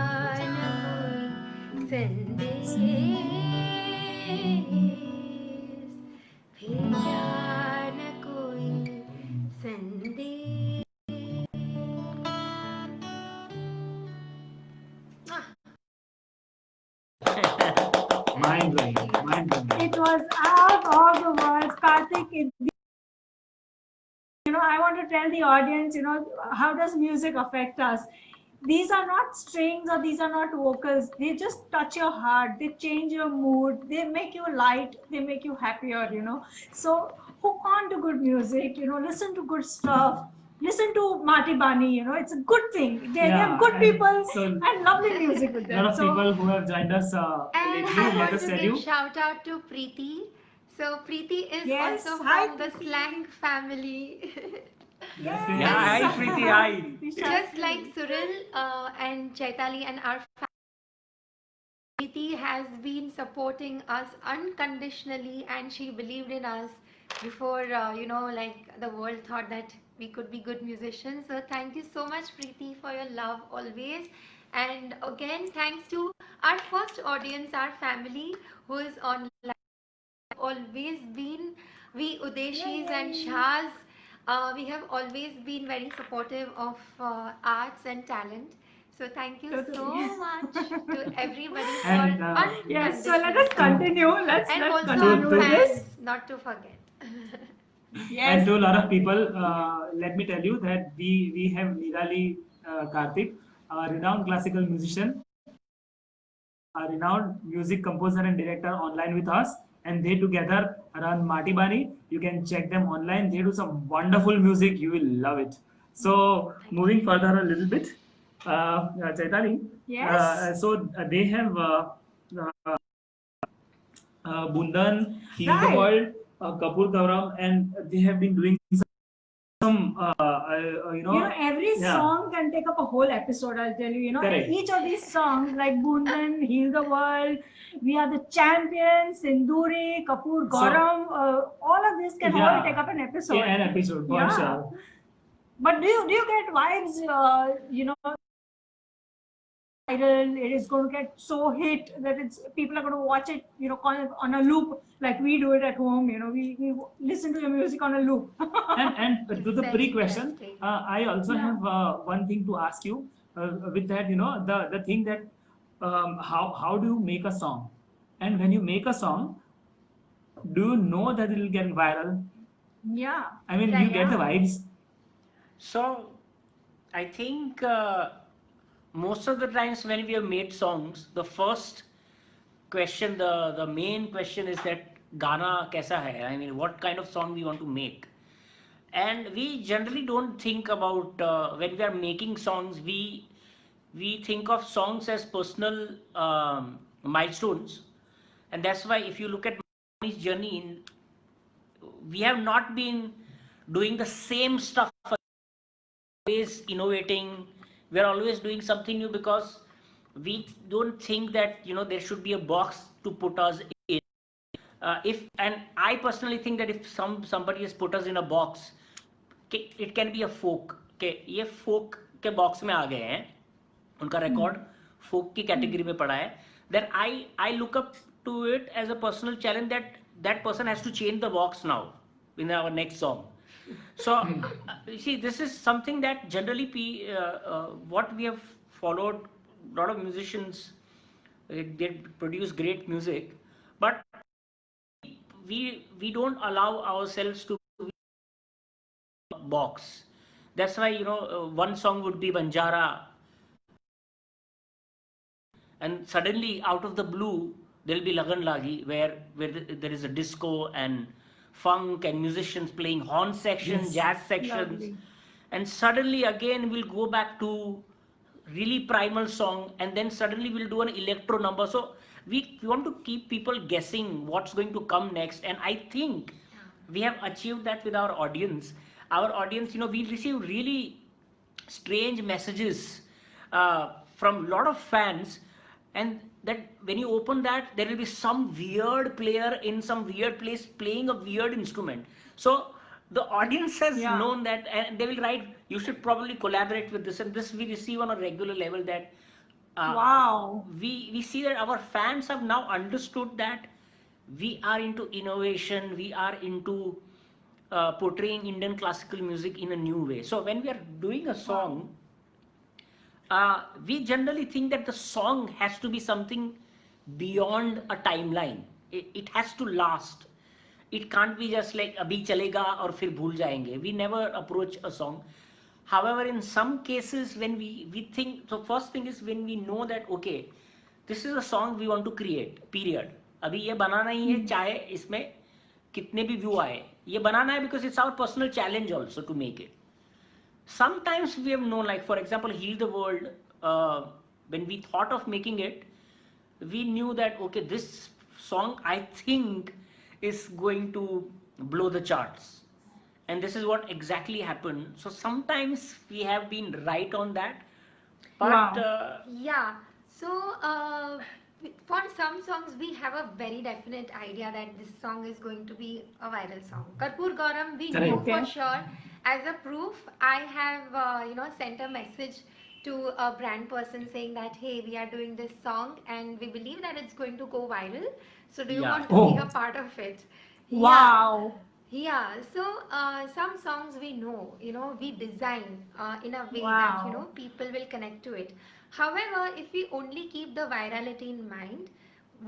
न कोई संदेश भेजा न कोई संदेश mind blowing It was out of the world, Karthik. I want to tell the audience, how does music affect us? These are not strings or these are not vocals. They just touch your heart. They change your mood. They make you light. They make you happier. So hook on to good music. Listen to good stuff. Listen to Marty Bani. It's a good thing. They have good people and lovely music with a them. lot of people who have joined us And lately, I let want us to tell give you. shout out to Preeti. So Preeti is Yes, also hi, from the Preeti. slang family. Yes, Yes. Yeah, hi Preeti, hi. Just like Suril and Chaitali and our family, Preeti has been supporting us unconditionally, and she believed in us before like the world thought that we could be good musicians. So thank you so much, Preeti, for your love always. And again, thanks to our first audience, our family, who is online. Always been, we Udeshis and Shahs, we have always been very supportive of arts and talent. So thank you Totally. so much to everybody for And, Yes, so let us unconditional continue. Let's and let's also continue our with fans, this. not to forget. And to a lot of people, let me tell you that we have Nirali Karthik, a renowned classical musician, a renowned music composer and director online with us, and they together run Marty Bani. You can check them online. They do some wonderful music. You will love it. So moving further a little bit, Chaitali. Yes. They have Bundan, Heal the Right. World, Kapoor Kauram, and they have been doing some, Every yeah. song can take up a whole episode, I'll tell you. Correct. Each of these songs, like Bundan, Heal the World, We Are the Champions, Sinduri, Kapoor, Gauram, all of this can all take up an episode. Yeah, an episode for Yeah. sure. But do you get vibes, viral, it is going to get so hit that people are going to watch it, kind of on a loop, like we do it at home. We listen to your music on a loop. And to the Very pre-question, interesting. I also have one thing to ask you. With that, the thing that how do you make a song, and when you make a song, do you know that it will get viral? Yeah. I mean, Right, you get the vibes. So, I think most of the times when we have made songs, the first question, the main question is that Gana kaisa hai? I mean, what kind of song we want to make? And we generally don't think about when we are making songs. We think of songs as personal milestones, and that's why if you look at Mani's journey, we have not been doing the same stuff. Always innovating. We're always doing something new because we don't think that there should be a box to put us in. If and I personally think that if somebody has put us in a box, it can be a folk. Okay, ये folk के box में आ गए हैं, उनका record folk की category में पड़ा है. then I look up to it as a personal challenge that that person has to change the box now in our next song. So you see, this is something that generally what we have followed. A lot of musicians they produce great music, but we don't allow ourselves to be a box. That's why one song would be Banjara, and suddenly out of the blue there'll be Lagan Lagi, where there is a disco and funk and musicians playing horn sections, Yes. jazz sections, Lovely. and suddenly again we'll go back to really primal song, and then suddenly we'll do an electro number. So we want to keep people guessing what's going to come next, and I think we have achieved that with our audience. Our audience, we receive really strange messages from a lot of fans, and that when you open that, there will be some weird player in some weird place playing a weird instrument. So the audience has Yeah. known that, and they will write, you should probably collaborate with this, and this we receive on a regular level. That Wow. we see that our fans have now understood that we are into innovation, we are into portraying Indian classical music in a new way. So when we are doing a song, we generally think that the song has to be something beyond a timeline. It has to last. It can't be just like abhi chalega or fir bhul jayenge. We never approach a song. However, in some cases, when we think, so first thing is when we know that, okay, this is a song we want to create, period. अभी ये बनाना ही है, चाहे इसमें कितने भी view आए, ये बनाना है because it's our personal challenge also to make it. Sometimes we have known, like for example, Heal the World, when we thought of making it, we knew that, okay, this song I think is going to blow the charts. And this is what exactly happened. So sometimes we have been right on that. But Wow. Yeah. So, for some songs, we have a very definite idea that this song is going to be a viral song. Karpur Gauram, we Correct. know for Okay. sure. As a proof, I have, sent a message to a brand person saying that, hey, we are doing this song and we believe that it's going to go viral. So, do you Yeah. want to be Oh. a part of it? Wow. Yeah, so some songs we know, we design in a way that, Wow. people will connect to it. However, if we only keep the virality in mind,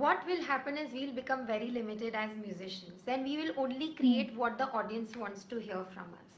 what will happen is we'll become very limited as musicians and we will only create what the audience wants to hear from us.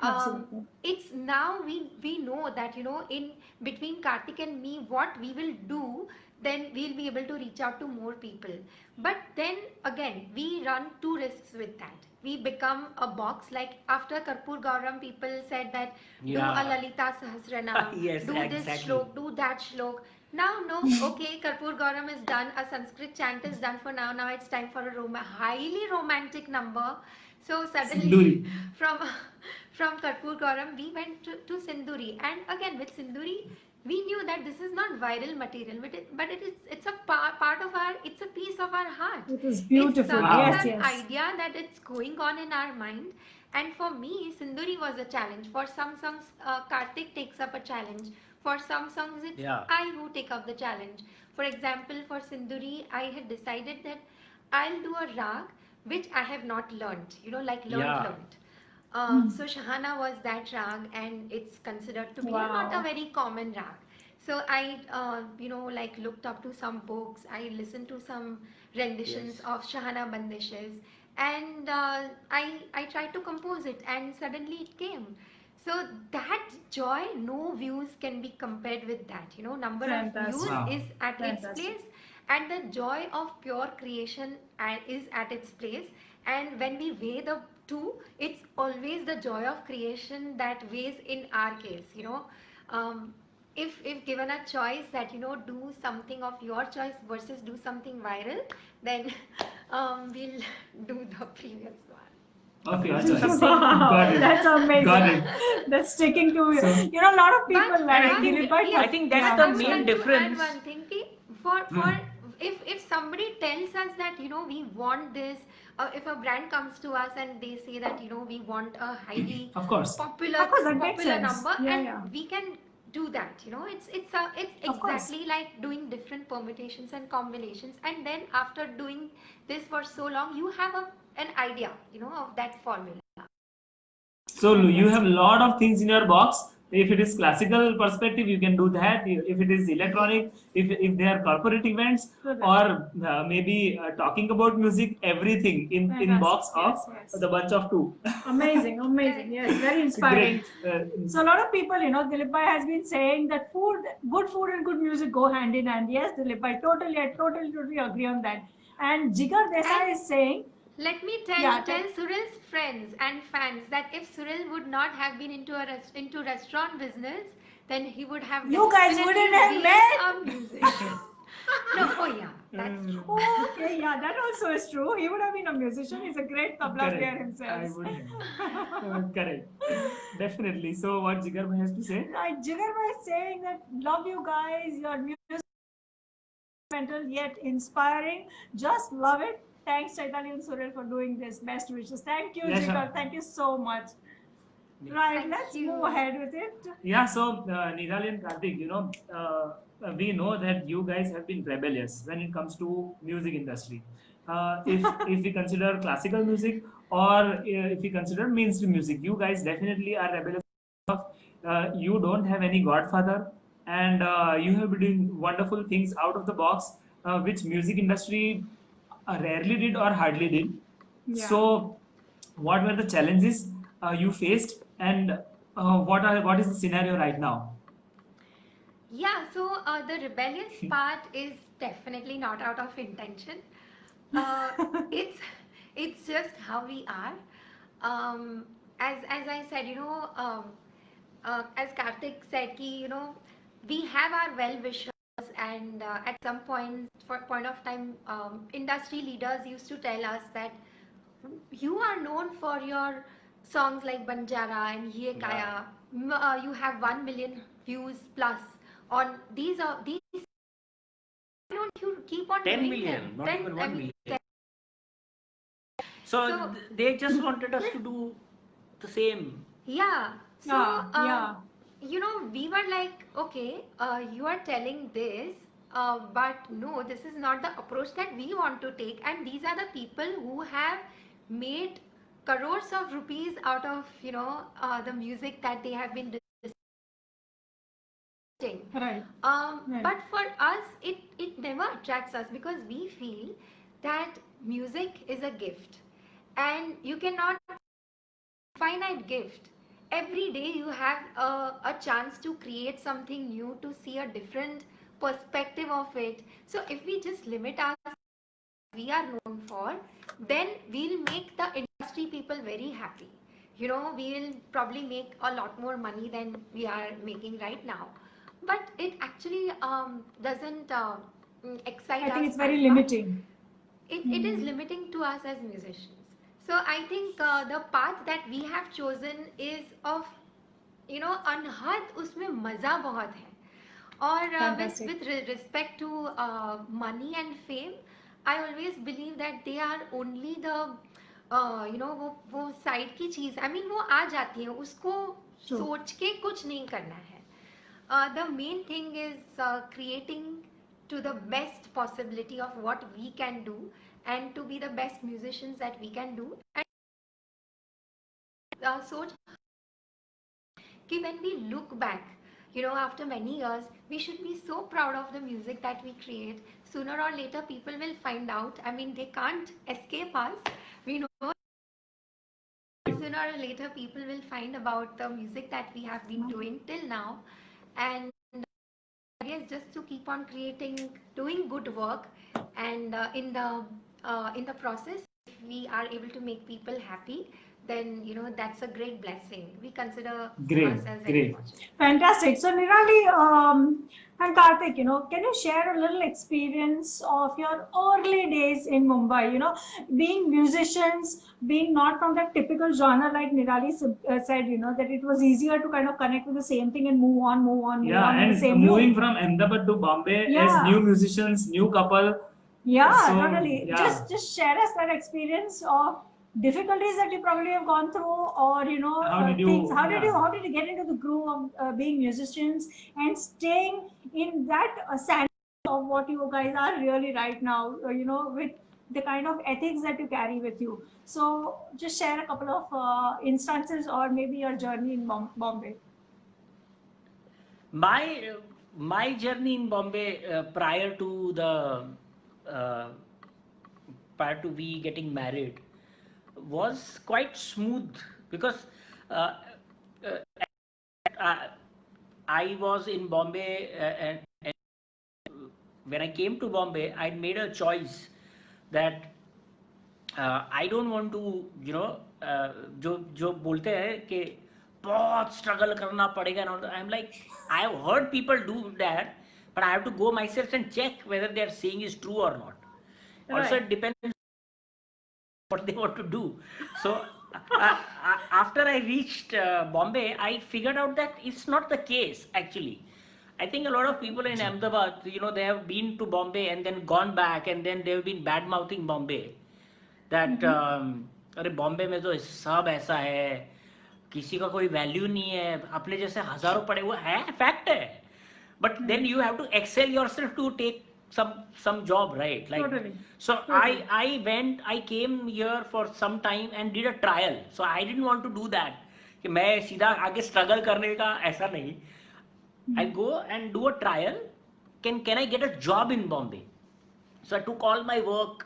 Absolutely. It's now we know that, in between Karthik and me, what we will do, then we'll be able to reach out to more people. But then again, we run two risks with that. We become a box, like after Karpur Gauram, people said that do Yeah. a Lalita Sahasranam, Yes, do this exactly. shlok, do that shlok. Now, no, okay, Karpur Gauram is done, a Sanskrit chant is done for now. Now it's time for a highly romantic number. So suddenly, Sinduri. from from Karpur Gauram, we went to Sinduri, and again with Sinduri, we knew that this is not viral material, but it's a part of our, it's a piece of our heart. It is It's, beautiful. Wow. Yes, an yes. idea that it's going on in our mind. And for me, Sinduri was a challenge. For some songs, Karthik takes up a challenge. For some songs, it's Yeah. I who take up the challenge. For example, for Sinduri, I had decided that I'll do a rag which I have not learnt, like Yeah. learnt. So Shahana was that rag, and it's considered to be not a Wow. very common rag. So I, looked up to some books. I listened to some renditions Yes. of Shahana Bandishes, and I tried to compose it, and suddenly it came. So that joy, no views can be compared with that. Number of Fantastic. views Wow. is at its Fantastic. place, and the joy of pure creation is at its place. And when we weigh the two, it's always the joy of creation that weighs in our case. Um, if given a choice that do something of your choice versus do something viral, then we'll do the previous one. Okay, That's so something- Wow, got it. that's amazing. Got it. That's sticking to So- a lot of people But like I think- it, but I think that's yeah. the I would main like difference. to add one thing. For if somebody tells us that we want this, if a brand comes to us and they say that we want a highly Of course. popular Of course, that makes sense. number, Yeah, and yeah. we can do that. It's Of course. exactly like doing different permutations and combinations, and then after doing this for so long, you have an idea, of that formula. So you have a lot of things in your box. If it is classical perspective, you can do that. If it is electronic, if they are corporate events, or maybe talking about music, everything in box of Yes. the bunch of two. Amazing, amazing. Yes, very inspiring. Great. So a lot of people, Dilip bhai has been saying that good food and good music go hand in hand. Yes, Dilip bhai, I totally agree on that. And Jigar Desai is saying, Let me tell Suril's friends and fans that if Suril would not have been into restaurant business, then he would have You guys wouldn't have been met. a musician. No, yeah, that's true. oh, okay, yeah, that also is true. He would have been a musician. He's a great tabla player himself. I would. Correct. Definitely. So what Jigar bhai has to say? Right, Jigar bhai is saying that love you guys. Your music mental yet inspiring. Just love it. Thanks, Chaitanya and Suril, for doing this. Best wishes. Thank you, Yes, Jigar. sir. Thank you so much. Right, Thank let's you. move ahead with it. Yeah, so Nirali and Karthik, we know that you guys have been rebellious when it comes to music industry. If we consider classical music, or if we consider mainstream music, you guys definitely are rebellious. You don't have any godfather, and you have been doing wonderful things out of the box, which music industry rarely did or hardly did. Yeah. So, what were the challenges you faced, and what is the scenario right now? Yeah, so the rebellious part is definitely not out of intention. Uh, it's it's just how we are. As I said, as Karthik said, we have our well wishers, and at some point of time, industry leaders used to tell us that you are known for your songs like Banjara and Ye Kaya. You have 1 million views plus on these. Why don't you keep on 10 doing million, them? not 10, even I 1 mean, million. So So- they just wanted us to do the same. Yeah. So, Yeah. we were like, okay, you are telling this, but no, this is not the approach that we want to take. And these are the people who have made crores of rupees out of, the music that they have been distributing. Right. Right. But for us, it never attracts us because we feel that music is a gift, and you cannot finite gift. Every day you have a chance to create something new, to see a different perspective of it. So if we just limit ourselves we are known for, then we'll make the industry people very happy. We'll probably make a lot more money than we are making right now. But it actually doesn't excite us. I think it's very as much. limiting. It is limiting to us as musicians. So I think the path that we have chosen is of, अनहद उसमें मजा बहुत है. Or Fantastic. with respect to money and fame, I always believe that they are only the वो side की चीज. I mean वो आ जाती है, उसको True. सोच के कुछ नहीं करना है. The main thing is creating to the best possibility of what we can do, and to be the best musicians that we can do. And सोच कि when we look back, after many years, we should be so proud of the music that we create. Sooner or later, people will find out. I mean, they can't escape us. We know sooner or later, people will find about the music that we have been doing till now. And the idea is just to keep on creating, doing good work, and in the process, if we are able to make people happy, then that's a great blessing. We consider Great, us as very great. fortunate. Fantastic. So Nirali and Karthik, can you share a little experience of your early days in Mumbai? Being musicians, being not from that typical genre like Nirali said, that it was easier to kind of connect with the same thing and move on Yeah, with the and same moving mood. from Ahmedabad to Bombay Yeah. as new musicians, new couple. Yeah, So, totally. yeah. Just share us that experience of difficulties that you probably have gone through, or How did you? things. How did Yeah. you get into the groove of being musicians and staying in that sand of what you guys are really right now? With the kind of ethics that you carry with you. So just share a couple of instances, or maybe your journey in Bombay. My my journey in Bombay uh, prior to we getting married was quite smooth because uh, uh, uh, I was in Bombay and when I came to Bombay, I made a choice that I don't want to जो जो बोलते हैं कि बहुत struggle करना पड़ेगा ना I am like I have heard people do that but I have to go myself and check whether they are saying is true or not. Also, it depends what they want to do. So after I reached Bombay, I figured out that it's not the case actually. I think a lot of people in Ahmedabad, they have been to Bombay and then gone back and then they've been bad mouthing Bombay. That अरे बॉम्बे में तो सब ऐसा है, किसी का कोई value नहीं है, अपने जैसे हजारों पड़े हुए हैं, फैक्ट है. But then you have to excel yourself to take some job, right? Like Totally. so Totally. I came here for some time and did a trial. So I didn't want to do that कि मैं सीधा आगे struggle करने का, ऐसा नहीं. I go and do a trial. Can I get a job in Bombay? So I took all my work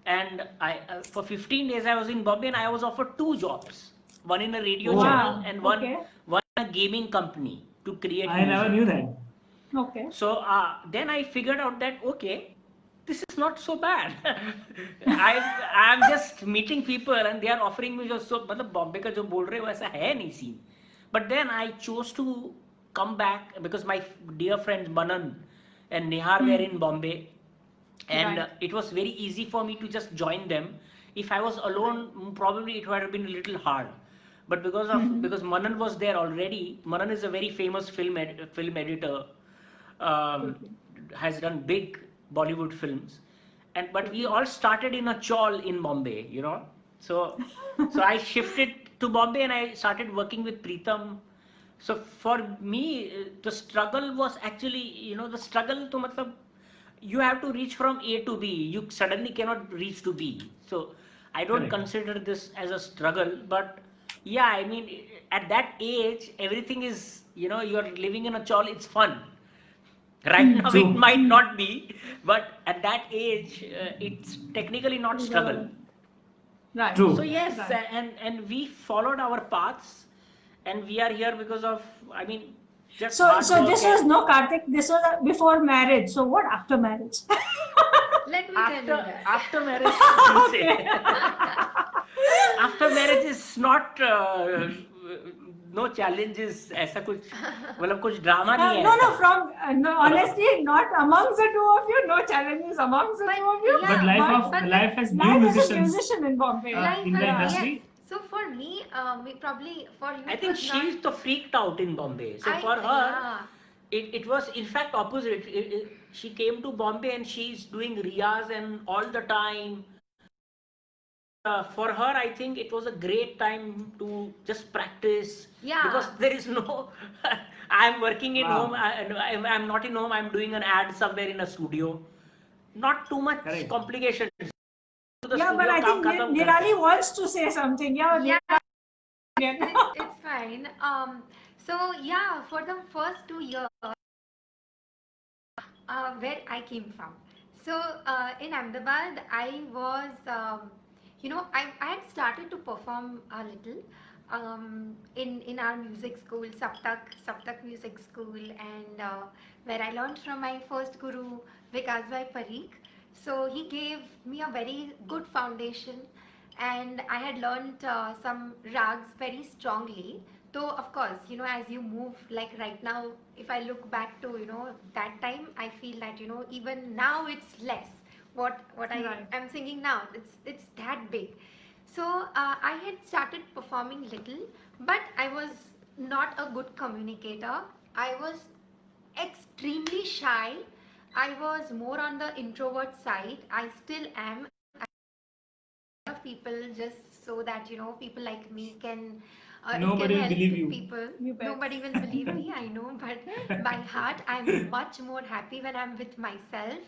and I for 15 days I was in Bombay and I was offered 2 jobs, one in a radio Wow. channel and one Okay. one in a gaming company to create I never music. knew that. Okay. So then I figured out that okay, this is not so bad. I'm just meeting people and they are offering me just so, मतलब बॉम्बे का जो बोल रहे हो ऐसा है नहीं scene. But then I chose to come back because my dear friends Manan and Nihar were in Bombay, and Right. it was very easy for me to just join them. If I was alone, probably it would have been a little hard. But because Manan was there already, Manan is a very famous film editor, has done big Bollywood films, and but we all started in a chawl in Bombay. So I shifted to Bombay and I started working with Preetham. So for me, the struggle was actually, the struggle to matlab, you have to reach from A to B. You suddenly cannot reach to B. So I don't Correct. consider this as a struggle, but yeah, I mean, at that age, everything is, you're living in a chawl, it's fun. Right now, True. it might not be, but at that age, it's technically not struggle. Right. True. So yes, Right. and we followed our paths, and we are here because of, I mean, just So hard work this was no Karthik. This was before marriage. So what after marriage? Let me tell you that. after marriage, you say. After marriage is not no challenges, ऐसा कुछ मतलब कुछ drama नहीं है. No, ऐसा. from no, honestly, not amongst the two of you. No challenges amongst the But, two of you. yeah, But life but life has new Life as a musicians musician in Bombay. in the yes. industry. So for me, probably for you, I it think was she's not. the freaked out in Bombay. So I- for her, yeah. it was in fact opposite. She came to Bombay and she's doing riyas and all the time. For her, I think it was a great time to just practice. Yeah. Because there is no. I'm working in Wow. home. I'm not in home. I'm doing an ad somewhere in a studio. Not too much Correct. complications. To the Yeah, but studio, I think काम खत्म कर Nirali they. wants to say something. Yeah. Yeah, Nirali. it's fine. So yeah, for the first 2 years, where I came from. So in Ahmedabad, I was, I had started to perform a little in our music school, Saptak Music School, and where I learned from my first guru, Vikas Bhai Parikh. So he gave me a very good foundation, and I had learned some rags very strongly. Though of course, as you move, like right now, if I look back to that time, I feel that even now it's less. What I Right. am singing now, it's that big. So I had started performing little, but I was not a good communicator. I was extremely shy. I was more on the introvert side. I still am. people, just so that people like me can. Nobody will help believe you. people. You bet. Nobody will believe me, I know, but by heart, I'm much more happy when I'm with myself.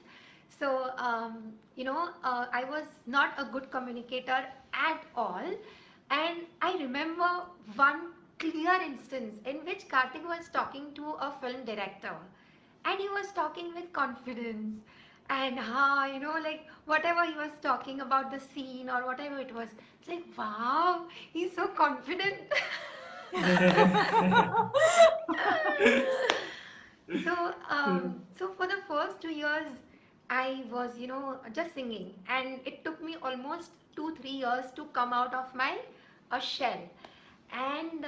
So, I was not a good communicator at all. And I remember one clear instance in which Karthik was talking to a film director, and he was talking with confidence. And like whatever he was talking about the scene or whatever it was, it's like, wow, he's so confident. So for the first 2 years, I was, just singing, and it took me almost 2-3 years to come out of my shell. And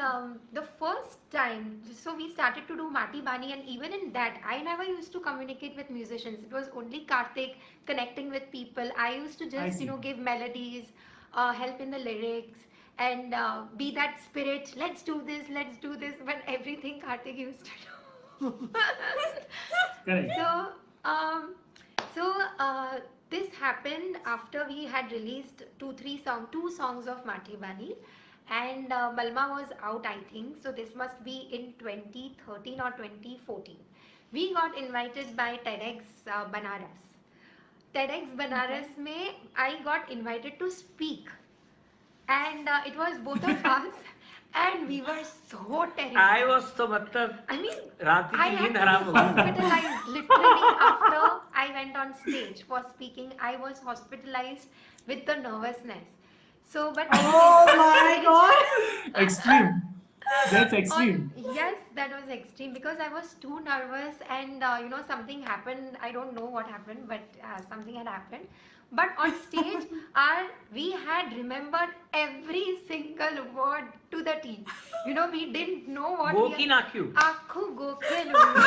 the first time, so we started to do Mati Bani, and even in that, I never used to communicate with musicians. It was only Karthik connecting with people. I used to I just, see. give melodies, help in the lyrics, and be that spirit. Let's do this, let's do this. But everything Karthik used to do. Correct. Um, this happened after we had released two songs of Mati Bani, and Balma was out, I think. So this must be in 2013 or 2014. We got invited by TEDx Banaras. TEDx Banaras में I got invited to speak, and it was both of us, and we were so terrified. I was so मतलब I mean, रात I की had नींद to हराम be हो गई. hospitalized literally after I went on stage for speaking. I was hospitalized with the nervousness. So, but Oh on my stage- God. Extreme. That's extreme. yes, that was extreme because I was too nervous, and something happened. I don't know what happened, but something had happened. But on stage, we had remembered every single word to the T. We didn't know what वो we की ना क्यों? आँखों गोखे लूंगी.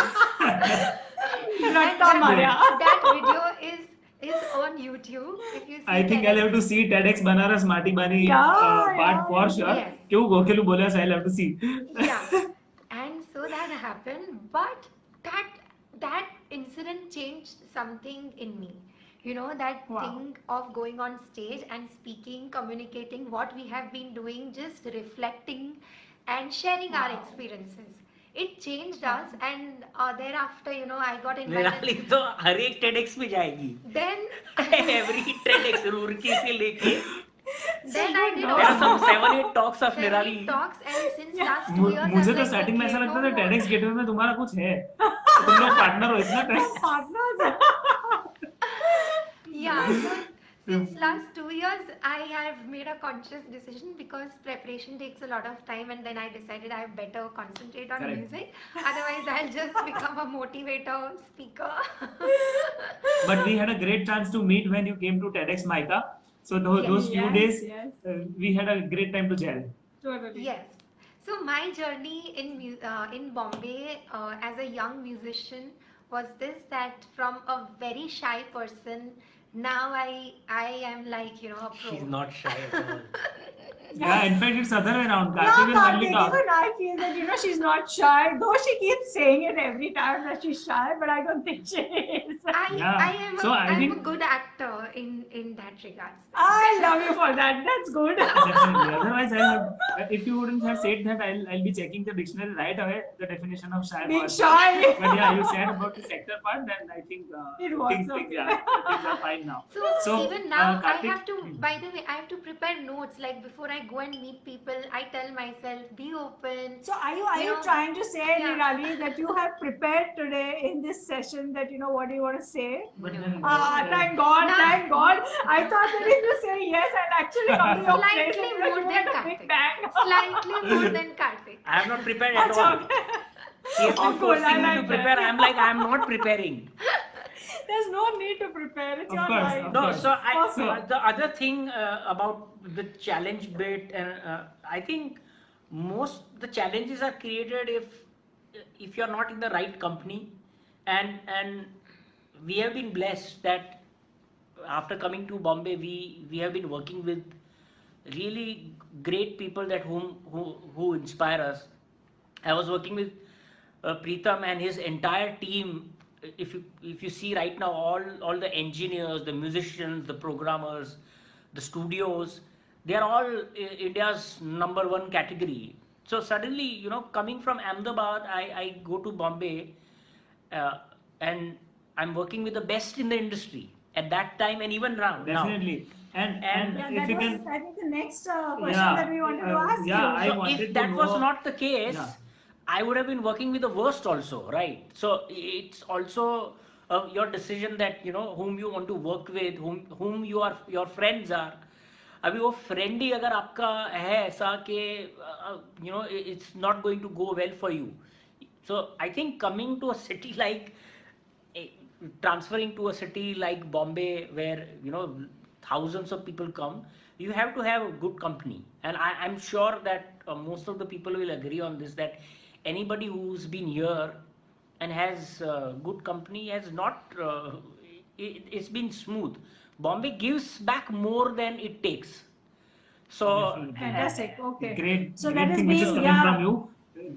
रट्टा मारा. That video is on YouTube. If you see I think I'll have to see TEDx Banaras Mati Bani Yeah, part yeah, for yeah. sure. Yes. क्यों गोखेलू बोला ऐसा I'll have to see. Yeah, and so that happened, but that incident changed something in me. That Wow. thing of going on stage and speaking, communicating what we have been doing, just reflecting and sharing our Wow. experiences. It changed us, and thereafter, I got निराली invited. तो हर एक TEDx में जाएगी. Then, Every TEDx Roorkee से लेके then I did there are some also 7-8 talks of several Nirali. talks, and since Yeah. last 2 years, मुझे I'm तो like, starting में okay, ऐसा no लगता था more. TEDx गेटवे में तुम्हारा कुछ है. तुम लोग पार्टनर हो इतना time. Partners. Yeah, so since last 2 years, I have made a conscious decision because preparation takes a lot of time, and then I decided I better concentrate on Correct. music. Otherwise, I'll just become a motivator, speaker. But we had a great chance to meet when you came to TEDx Maika. So Yes. those few Yes, days, yes. we had a great time to gel. Totally. Yes. So my journey in Bombay as a young musician was this, that from a very shy person, now I am like a pro. She's not shy at all. Yeah, in fact, it's other way around. Yeah, Karthik will hardly Karthik, talk. even I feel that she's not shy, though she keeps saying it every time that she's shy, but I don't think she is. Yeah. I am So I I'm a think- good actor in that regards. I love you for that. That's good. Definitely. Otherwise, if you wouldn't have said that, I'll be checking the dictionary right away, the definition of shy. Being was. shy. But yeah, you said about the sector part, then I think It was things, okay. yeah, things are fine now. So even now, I Karthik- have to. By the way, I have to prepare notes. Like before I go and meet people, I tell myself, be open. So are you You know, trying to say, yeah. Nirali, that you have prepared today in this session that what do you want to say? But then, Thank God, No. thank God. I thought that if you say yes and actually come to your place, Slightly and more give than it a big Karthik. bang. Slightly more than Karthik. I am not prepared at That's all. okay. She has Oh, been good, I forcing me like to that. prepare. I'm like, I'm not preparing. There's no need to prepare. It's Of your course, life. of No, course. so Awesome. the other thing about the challenge bit, and I think most the challenges are created if you're not in the right company, and we have been blessed that after coming to Bombay, we have been working with really great people that who inspire us. I was working with Preetham and his entire team. If you see right now, all the engineers, the musicians, the programmers, the studios, they are all India's number one category. So suddenly, coming from Ahmedabad, I go to Bombay, uh, and I'm working with the best in the industry at that time and even now. Definitely. And Yeah, if that you was, can, I think, the next question yeah, that we wanted to ask yeah, you. I So wanted if to that was know. not the case, Yeah. I would have been working with the worst also, right? So it's also your decision that whom you want to work with, whom your friends are. अभी वो friend ही अगर आपका है ऐसा कि it's not going to go well for you. So I think coming to a city like eh, transferring to a city like Bombay, where thousands of people come, you have to have a good company. And I'm sure that most of the people will agree on this, that anybody who's been here and has good company has not. It's been smooth. Bombay gives back more than it takes. So, Definitely. Fantastic. Okay. Great, So great that is thing which is being, coming yeah, from you.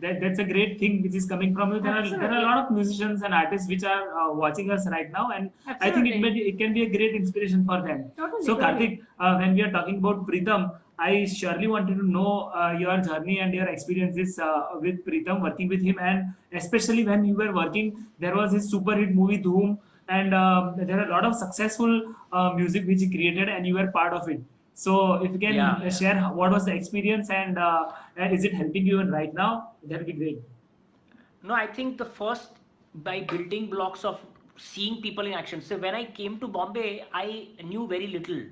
That's a great thing which is coming from you. There are absolutely. a lot of musicians and artists which are watching us right now, and I think Absolutely. it can be a great inspiration for them. Totally, So totally. Karthik, when we are talking about Pritam, I surely wanted to know your journey and your experiences with Pritam, working with him, and especially when you were working, there was his super hit movie Dhoom, and there are a lot of successful music which he created, and you were part of it. So if you can yeah. share what was the experience, and is it helping you even right now, that would be great. No, I think the first, by building blocks of seeing people in action. So when I came to Bombay, I knew very little.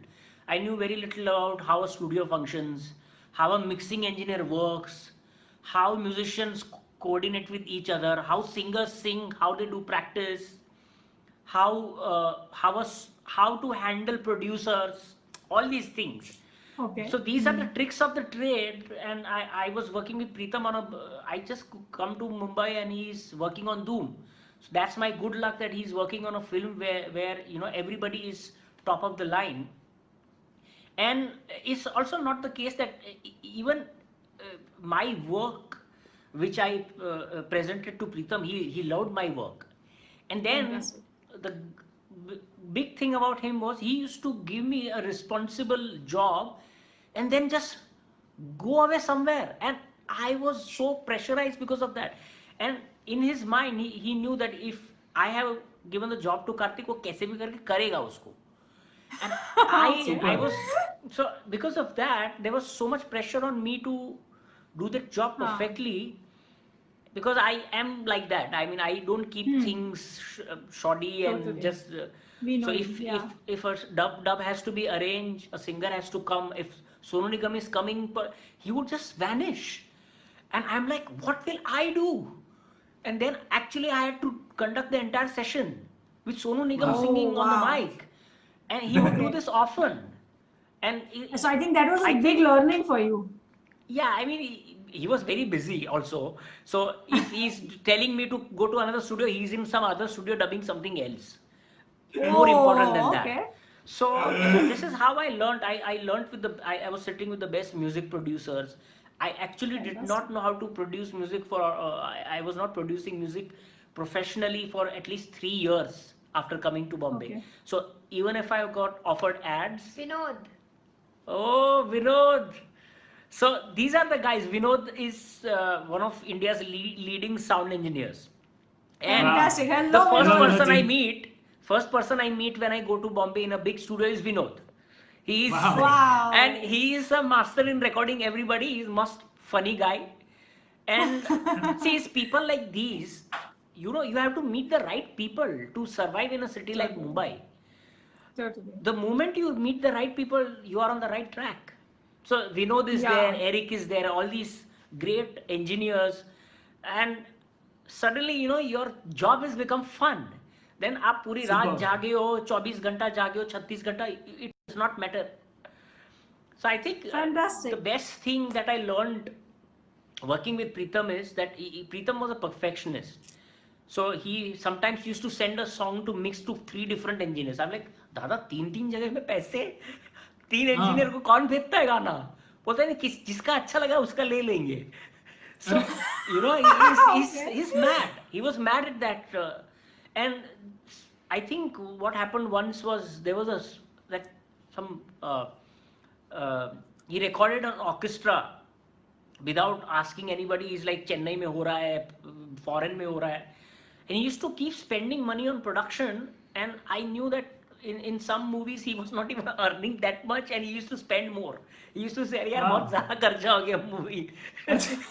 I knew very little about how a studio functions, how a mixing engineer works, how musicians coordinate with each other, how singers sing, how they do practice, how to handle producers, all these things. Okay. So these are the tricks of the trade, and I was working with Pritam on I just come to Mumbai and he's working on Doom. So that's my good luck that he's working on a film where everybody is top of the line. And it's also not the case that even my work, which I presented to Pritam, he loved my work. And then Fantastic. the big thing about him was he used to give me a responsible job and then just go away somewhere. And I was so pressurized because of that. And in his mind, he knew that if I have given the job to Karthik, वो कैसे भी करके करेगा उसको. And I was, so because of that, there was so much pressure on me to do the job perfectly, because I am like that. I mean, I don't keep things shoddy and Totally. just. We know So you, yeah. if a dub has to be arranged, a singer has to come. If Sonu Nigam is coming, he would just vanish, and I'm like, what will I do? And then actually I had to conduct the entire session with Sonu Nigam Wow. singing on the wow. mic, and he would do Okay. this often. And So I think that was a I big think- learning for you. yeah, I mean, he was very busy also. So if he's telling me to go to another studio, he's in some other studio dubbing something else. More important than that. Okay. So this is how I learned. I learned with I was sitting with the best music producers. I actually did not know how to produce music for. I was not producing music professionally for at least 3 years after coming to Bombay. Okay. So even if I got offered ads, Vinod. oh, Vinod. So these are the guys. Vinod is one of India's leading sound engineers. And Fantastic. Hello, the first Vinod. person I meet when I go to Bombay in a big studio is Vinod. He is, Wow. Wow. and he is a master in recording everybody. He's most funny guy. And see, it's people like these, you have to meet the right people to survive in a city like Mumbai. Totally. The moment you meet the right people, you are on the right track. So Vinod is Yeah. there, Eric is there, all these great engineers, and suddenly your job has become fun. Then आप पूरी रात Superb. जागे हो, 24 घंटा जागे हो, 36 घंटा, it does not matter. So I think Fantastic. the best thing that I learned working with Pritam is that Pritam was a perfectionist. So he sometimes used to send a song to mix to 3 different engineers. I'm like, दादा 3 जगह में पैसे 3 engineer को कौन भेजता है गाना? बोलता है जिसका अच्छा लगा उसका ले लेंगे. So he's mad. He was mad at that, and I think what happened once was there was some he recorded an orchestra without asking anybody. He's like, Chennai mein ho raha hai, foreign mein ho raha hai. And he used to keep spending money on production, and I knew that in some movies he was not even earning that much, and he used to spend more. He used to say, yaar Wow. bahut zyada kharcha ho gaya movie.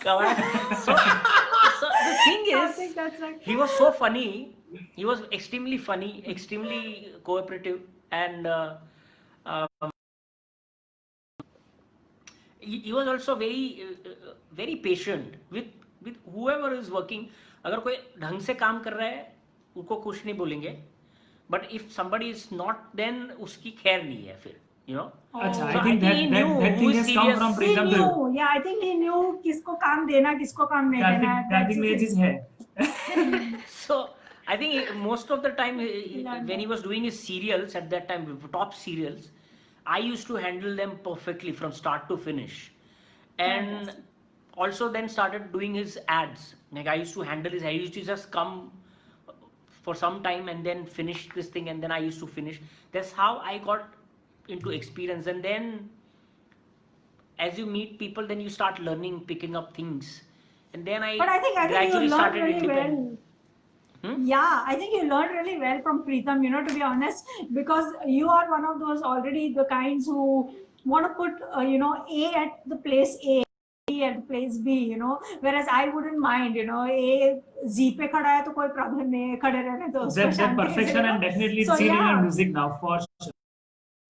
Come on. So the thing I is, think that's right. he was so funny. He was extremely funny, extremely cooperative, and he was also very patient with whoever is working. अगर कोई ढंग से काम कर रहा है उनको कुछ नहीं बोलेंगे, but if somebody is not, then उसकी खैर नहीं है फिर, you know. अच्छा, So I think he knew that who thing is has come serious. from He Pritam Dev. knew, yeah, I think he knew किसको काम देना, किसको काम नहीं देना. That thing That's में the चीज thing. है. So I think most of the time Learned when he that. was doing his serials at that time, top serials, I used to handle them perfectly from start to finish, and Fantastic. also then started doing his ads. Like I used to handle his. I used to just come for some time and then finish this thing, and then I used to finish. That's how I got into experience, and then as you meet people, then you start learning, picking up things, and then I But I think you gradually learned started really independent. well. Yeah, I think you learned really well from Pritam, you know, to be honest, because you are one of those already the kinds who want to put, you know, A at the place A, B at the place B, you know, whereas I wouldn't mind, you know, A Z पे खड़ा है तो कोई problem नहीं है, खड़े रहने तो उसको That शांति से, perfection, you know. and definitely So it's seen in your yeah, music now for sure.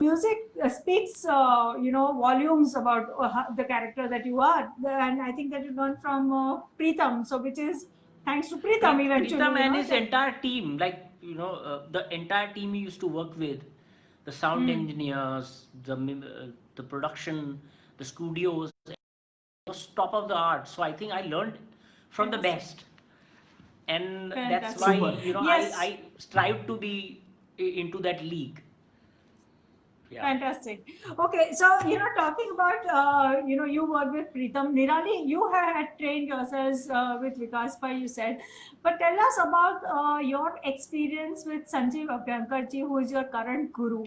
music speaks, you know, volumes about the character that you are, and I think that you learned from Pritam, so which is thanks to Pritam eventually, Pritam you and know, his that, entire team, like the entire team he used to work with, the sound engineers, the production, the studios, was top of the art. So I think I learned from the Fantastic. best, and that's Fantastic. why Super. Yes. I strive to be into that league. Yeah. Fantastic. Okay, so you know, talking about you know, you work with Pritam. Nirali, you had trained yourselves with Vikas Pai, you said, but tell us about your experience with Sanjeev Abhyankar ji, who is your current guru.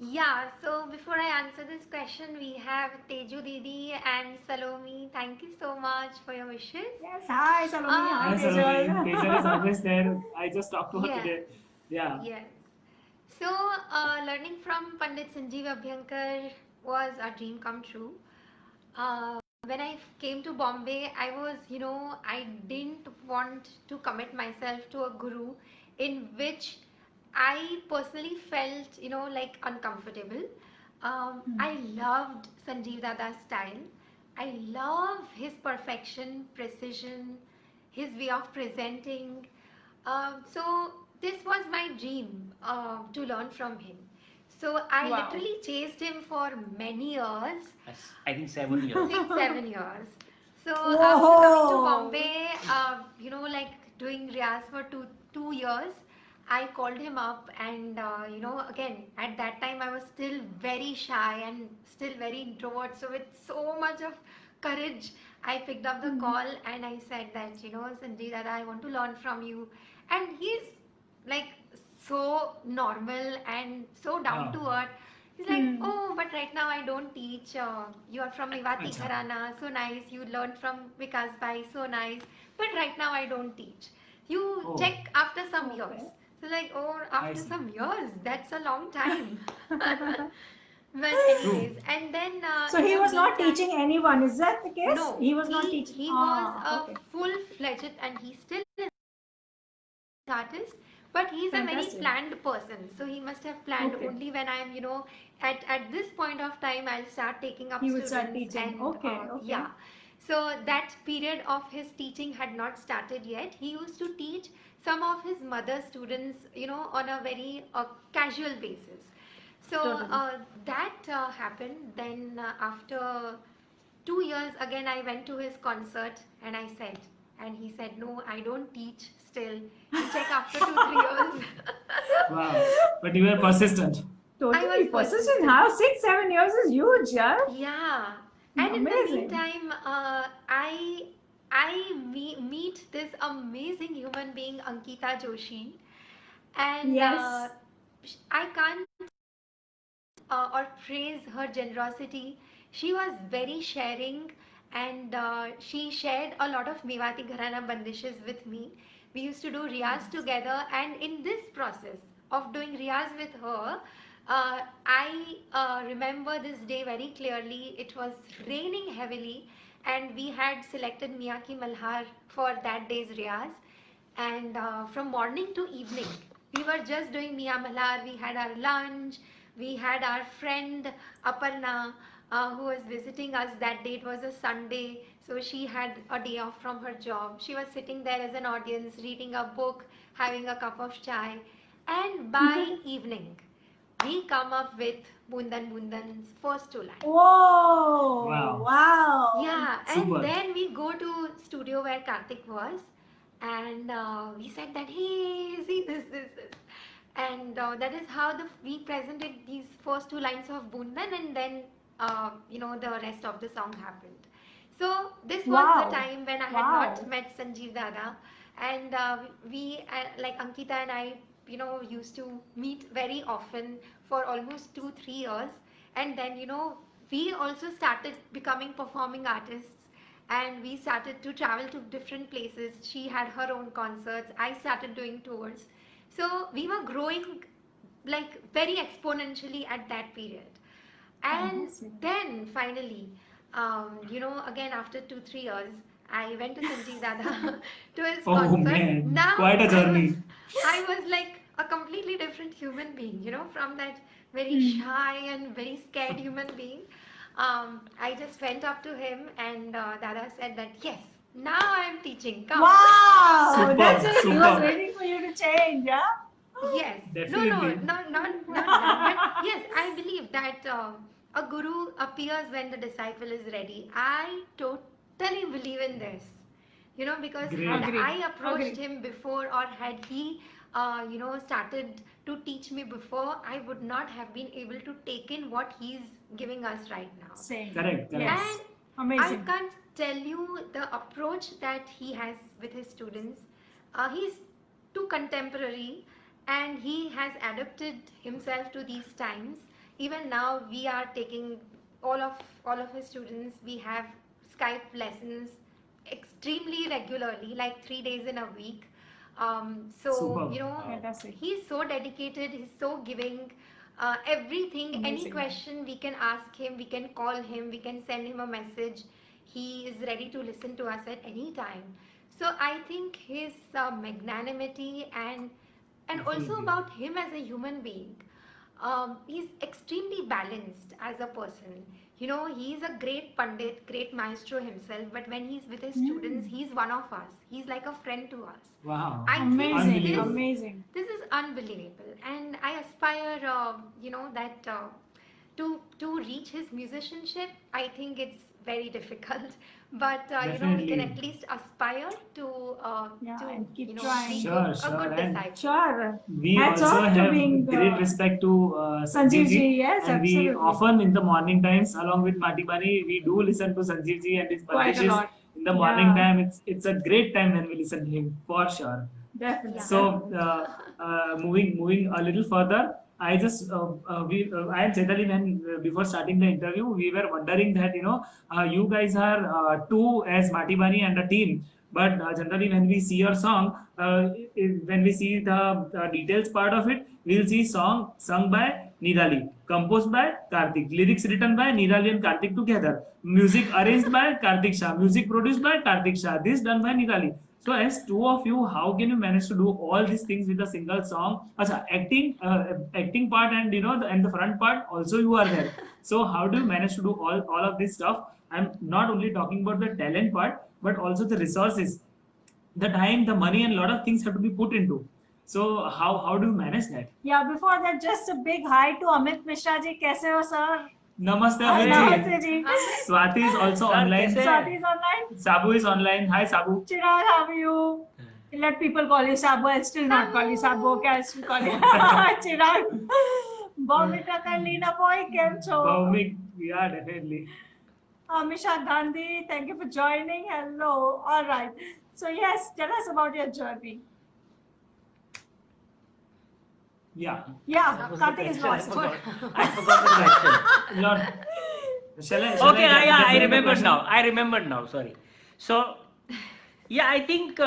Yeah, so before I answer this question, we have Teju Didi and Salome. Thank you so much for your wishes. Yes, hi Salome, hi Yes, Tejal. Tejal is always there. I just talked to her Yeah. today. Yeah. Yes. So, learning from Pandit Sanjeev Abhyankar was a dream come true. When I came to Bombay, I was, you know, I didn't want to commit myself to a guru in which I personally felt, you know, like uncomfortable. I loved Sanjeev Dada's style. I love his perfection, precision, his way of presenting. So this was my dream to learn from him. So I Wow. literally chased him for many years, I think 7 years. 6, 7 years. So Whoa. after coming to Bombay, you know, like doing Riyaz for two years, I called him up, and you know, again at that time I was still very shy and still very introvert. So with so much of courage, I picked up the call and I said that, you know, Sanjay Dada, I want to learn from you, and he's like so normal and so down to earth. He's like, oh, but right now I don't teach. You are from Mewati Acha. Gharana, so nice. You learned from Vikas Bhai, so nice. But right now I don't teach. You Oh. check after some years. So like, oh, after see. some years, that's a long time. But anyways, and then So in he the was not meantime- teaching anyone, is that the case? No, He was not teaching. He was a Okay. full-fledged, and he still is an artist, but he's a very Fantastic. planned person. So he must have planned Okay. only when I'm, you know, at this point of time, I'll start taking up He would students. start teaching. And Okay, okay. yeah. So that period of his teaching had not started yet. He used to teach some of his mother students, you know, on a very casual basis. So Totally. that happened. Then after 2 years, again I went to his concert and I said, and he said, no, I don't teach still. You check after 2-3 years. Wow. But you were persistent. Totally was persistent. persistent. How 6-7 years is huge, yeah. Yeah. And in the Amazing. meantime, I meet this amazing human being, Ankita Joshi, and Yes. I can't or praise her generosity. She was very sharing, and she shared a lot of Mewati Gharana bandishes with me. We used to do riyaz together, and in this process of doing riyaz with her, I remember this day very clearly. It was raining heavily, and we had selected Miyaki Malhar for that day's riyaz. And from morning to evening, we were just doing Mia Malhar. We had our lunch. We had our friend Aparna, who was visiting us that day. It was a Sunday, so she had a day off from her job. She was sitting there as an audience, reading a book, having a cup of chai. And by evening, we come up with Bundan Bundan's first two lines. Whoa! Wow. Wow! Yeah, Super. and then we go to studio where Karthik was, and we said that, hey, see this, and that is how we presented these first two lines of Bundan, and then the rest of the song happened. So this was Wow. the time when I had Wow. not met Sanjeev Dada, and we like Ankita and I, used to meet very often for almost 2-3 years, and then we also started becoming performing artists, and we started to travel to different places. She had her own concerts, I started doing tours, so we were growing like very exponentially at that period. And Fantastic. then finally, again after 2-3 years, I went to Sanjeev Dada to his Oh, concert. man. Now Quite a journey. I was like a completely different human being, from that very shy and very scared human being. I just went up to him, and Dada said that, yes, now I'm teaching. Come. Wow! Superb, That's it. He was superb. waiting for you to change, yeah? Yes. Definitely. No, not that. But yes, I believe that a guru appears when the disciple is ready. I totally believe in this. Because Great. had Agreed. I approached Agreed. him before, or had he, started to teach me before, I would not have been able to take in what he's giving us right now. Same. Correct, correct. Yes. And Amazing. I can't tell you the approach that he has with his students. He's too contemporary, and he has adapted himself to these times. Even now, we are taking all of his students. We have Skype lessons extremely regularly, like 3 days in a week. So Superb. Fantastic. he's so dedicated. He's so giving. Everything, any Amazing. question we can ask him, we can call him, we can send him a message. He is ready to listen to us at any time. So I think his magnanimity and also Definitely. about him as a human being. He's extremely balanced as a person. He's a great pandit, great maestro himself, but when he's with his students, he's one of us. He's like a friend to us. Wow. I think Amazing. Unbelievable. Amazing. this is unbelievable, and I aspire, that to reach his musicianship. I think it's very difficult, but we can Definitely. at least aspire to Yeah, to and keep be trying. Sure, a sure, good and disciple. Sure. We Hats also off to have being great respect to Sanjeev Sanjeev ji. ji, Yes, and we absolutely. often in the morning times, along with Mati Bani, we do listen to Sanjeev ji and his Quite a bandishes lot. in the morning Yeah. time. It's a great time when we listen to him, for sure. Definitely. So, moving a little further, I just I and Chetali, when before starting the interview, we were wondering that you guys are two as Mati Bani and a team, but generally when we see your song, when we see the details part of it, we'll see song sung by Nirali, composed by Karthik, lyrics written by Nirali and Karthik together, music arranged by Karthik Shah, music produced by Karthik Shah, this done by Nirali. So as two of you, how can you manage to do all these things with a single song? Acha, acting part and and the front part also you are there. So how do you manage to do all of this stuff? I'm not only talking about the talent part, but also the resources, the time, the money, and a lot of things have to be put into. So how do you manage that? Yeah, before that, just a big hi to Amit Mishra ji. Kaise ho, sir? Namaste, Namaste Amit ji. Amit, Swati is also Sir, online. kaise? Swati is online. Sabu is online. Hi, Sabu. Chirag, how are you? Let people call you Sabu. I'll still not call you Sabu. Okay, I'll still call you Chirag. Bomita Kalina boy, kem cho? Bhaumik, yeah, definitely. Amisha Gandhi, thank you for joining. Hello. All right. So yes, tell us about your journey. Yeah. Yeah, What was the Karthik is question? lost. I forgot the question. Shall I Okay, get I the remembered question? now. I remembered now. Sorry. So, yeah, I think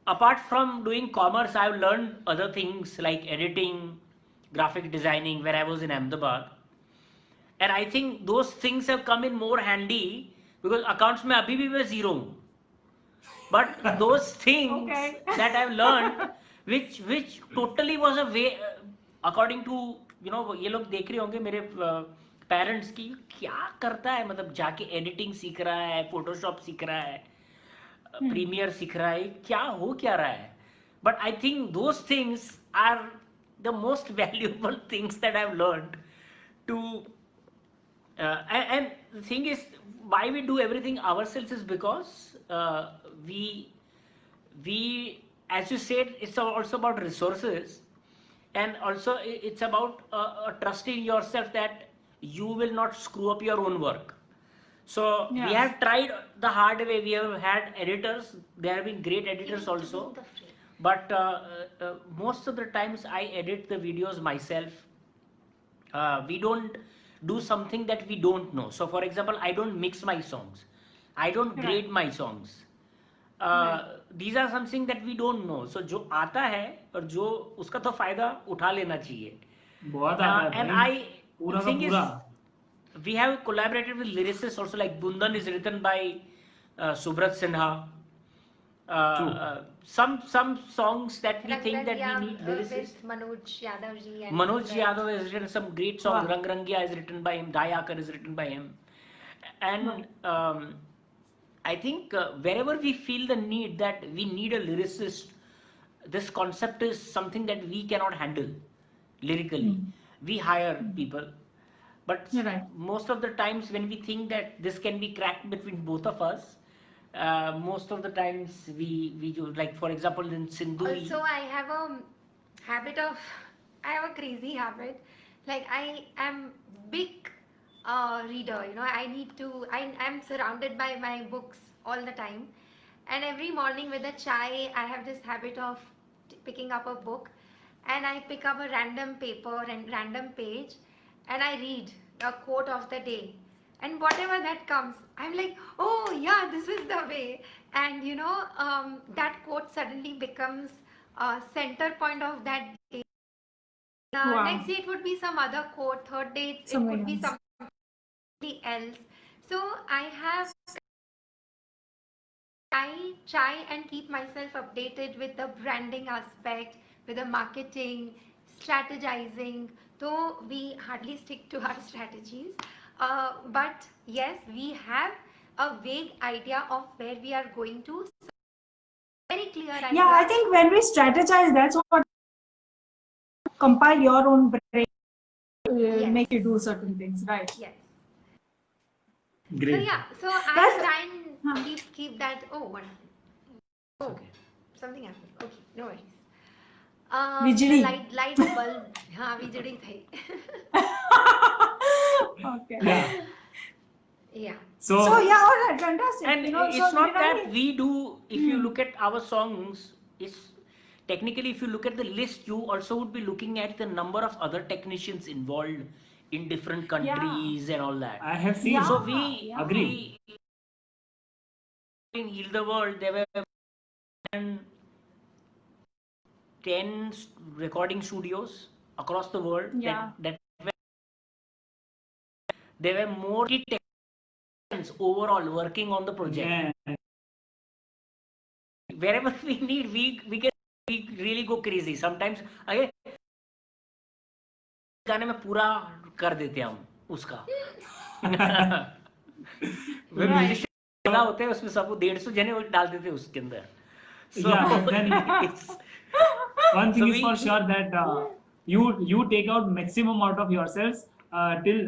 apart from doing commerce, I've learned other things like editing, graphic designing when I was in Ahmedabad. And I think those things have come in more handy because accounts में अभी भी मैं zero हूँ. But those things Okay. that I've learned, which totally was a way, according to ये लोग देख रहे होंगे मेरे पेरेंट्स की क्या करता है, मतलब जाके एडिटिंग सीख रहा है, फोटोशॉप सीख रहा है, प्रीमियर सीख रहा है, क्या हो क्या रहा है. But I think those things are the most valuable things that I've learned to and the thing is why we do everything ourselves is because we as you said, it's also about resources, and also it's about trusting yourself that you will not screw up your own work. So we Yes. have tried the hard way. We have had editors. There have been great editors also, but most of the times I edit the videos myself. We don't do something that we don't know. So for example, I don't mix my songs, I don't grade my songs. These are something that we don't know. So जो आता है और जो उसका तो फायदा उठा लेना चाहिए. बहुत आता है And भाई. I पूरा the का thing is, पूरा. we have collaborated with lyricists also, like Bundan is written by Subrat Sinha. Some songs that we think that we need lyricists. with Manoj Yadav ji and Manoj Subrat. Yadav has written some great songs. Wow. Rang Rangiya is written by him. Dayakar is written by him. And I think wherever we feel the need that we need a lyricist, this concept is something that we cannot handle lyrically. We hire people. But You're right. most of the times when we think that this can be cracked between both of us, most of the times we do, like for example in Sindhu. Also, I have a crazy habit. Like I am big reader. I am surrounded by my books all the time, and every morning with a chai, I have this habit of picking up a book, and I pick up a random paper and random page, and I read a quote of the day. And whatever that comes, I'm like, oh yeah, this is the way. And that quote suddenly becomes a center point of that day. Wow. Next day it would be some other quote, third day it Something could be else. something else. So I try and keep myself updated with the branding aspect, with the marketing, strategizing, though we hardly stick to our strategies. But yes, we have a vague idea of where we are going to. Very clear idea. Yeah, I think when we strategize, that's what compile your own brain, Yes. make you do certain things, right? Yes. Great. So yeah, so I That's- try and keep that. Oh, what happened? Oh, Okay. something happened. Okay, no worries. Wijdi. The light bulb. हाँ, वीजड़ी थी. Okay. Yeah. Yeah. So yeah, all right, fantastic. And it's so not that Nirali- we do, if you look at our songs, it's technically, if you look at the list, you also would be looking at the number of other technicians involved in different countries and all that. I have seen. Yeah. So we yeah. Agree. in Heal the World, there were 10 recording studios across the world. Yeah. There were more technicians overall working on the project. Yeah. Wherever we need, we really go crazy. Sometimes अरे गाने में पूरा कर देते हैं हम उसका. वे musician ज़्यादा होते हैं, उसमें सब 150 जने वो डाल देते हैं उसके अंदर. So Yeah, then it's- one thing So is for sure that you take out maximum out of yourselves till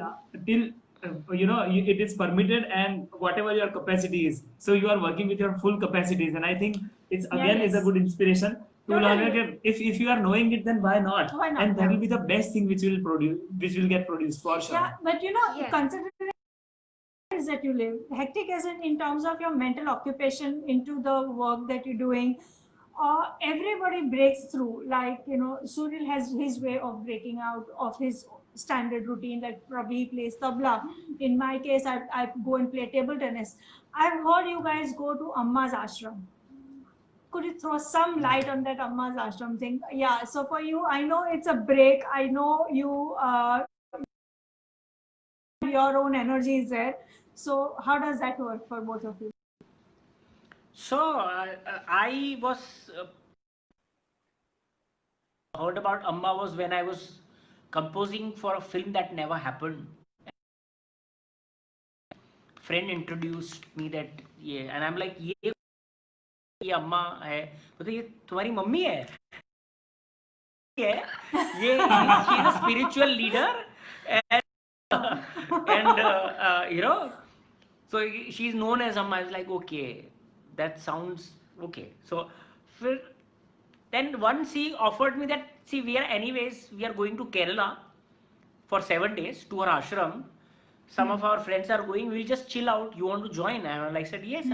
it is permitted, and whatever your capacity is. So you are working with your full capacities, and I think it's again is a yes. good inspiration to learn Totally. it. If you are knowing it, then why not? Why not? And that will be the best thing which will get produced for sure. Yeah, but Yes. considering that you live hectic as in terms of your mental occupation into the work that you're doing, everybody breaks through. Like, Suril has his way of breaking out of his standard routine. Like, probably he plays tabla. In my case, I go and play table tennis. I've heard you guys go to Amma's ashram. Could you throw some light on that Amma's ashram thing? Yeah, so for you, I know it's a break. I know you, your own energy is there. So how does that work for both of you? So I was heard about Amma was when I was composing for a film that never happened. Friend introduced me that, yeah, and I'm like, ये अम्मा है, बोलते ये तुम्हारी mummy है, ये she is a spiritual leader, and so she's known as Amma. I was like, okay, that sounds okay. So then once he offered me that, see, we are going to Kerala for 7 days to our ashram. Some of our friends are going. We'll just chill out. You want to join? And I said, yes,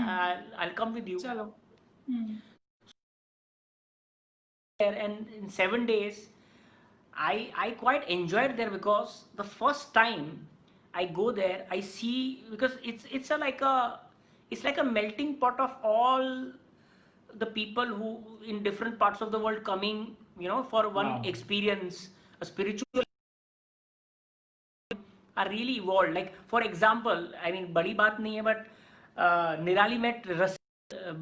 I'll come with you. Chalo. And in 7 days, I quite enjoyed there, because the first time I go there, I see, because it's like a melting pot of all the people who in different parts of the world coming, for one experience, a spiritual, are really evolved. Like, for example, I mean, badi baat nahi hai, but Nirali met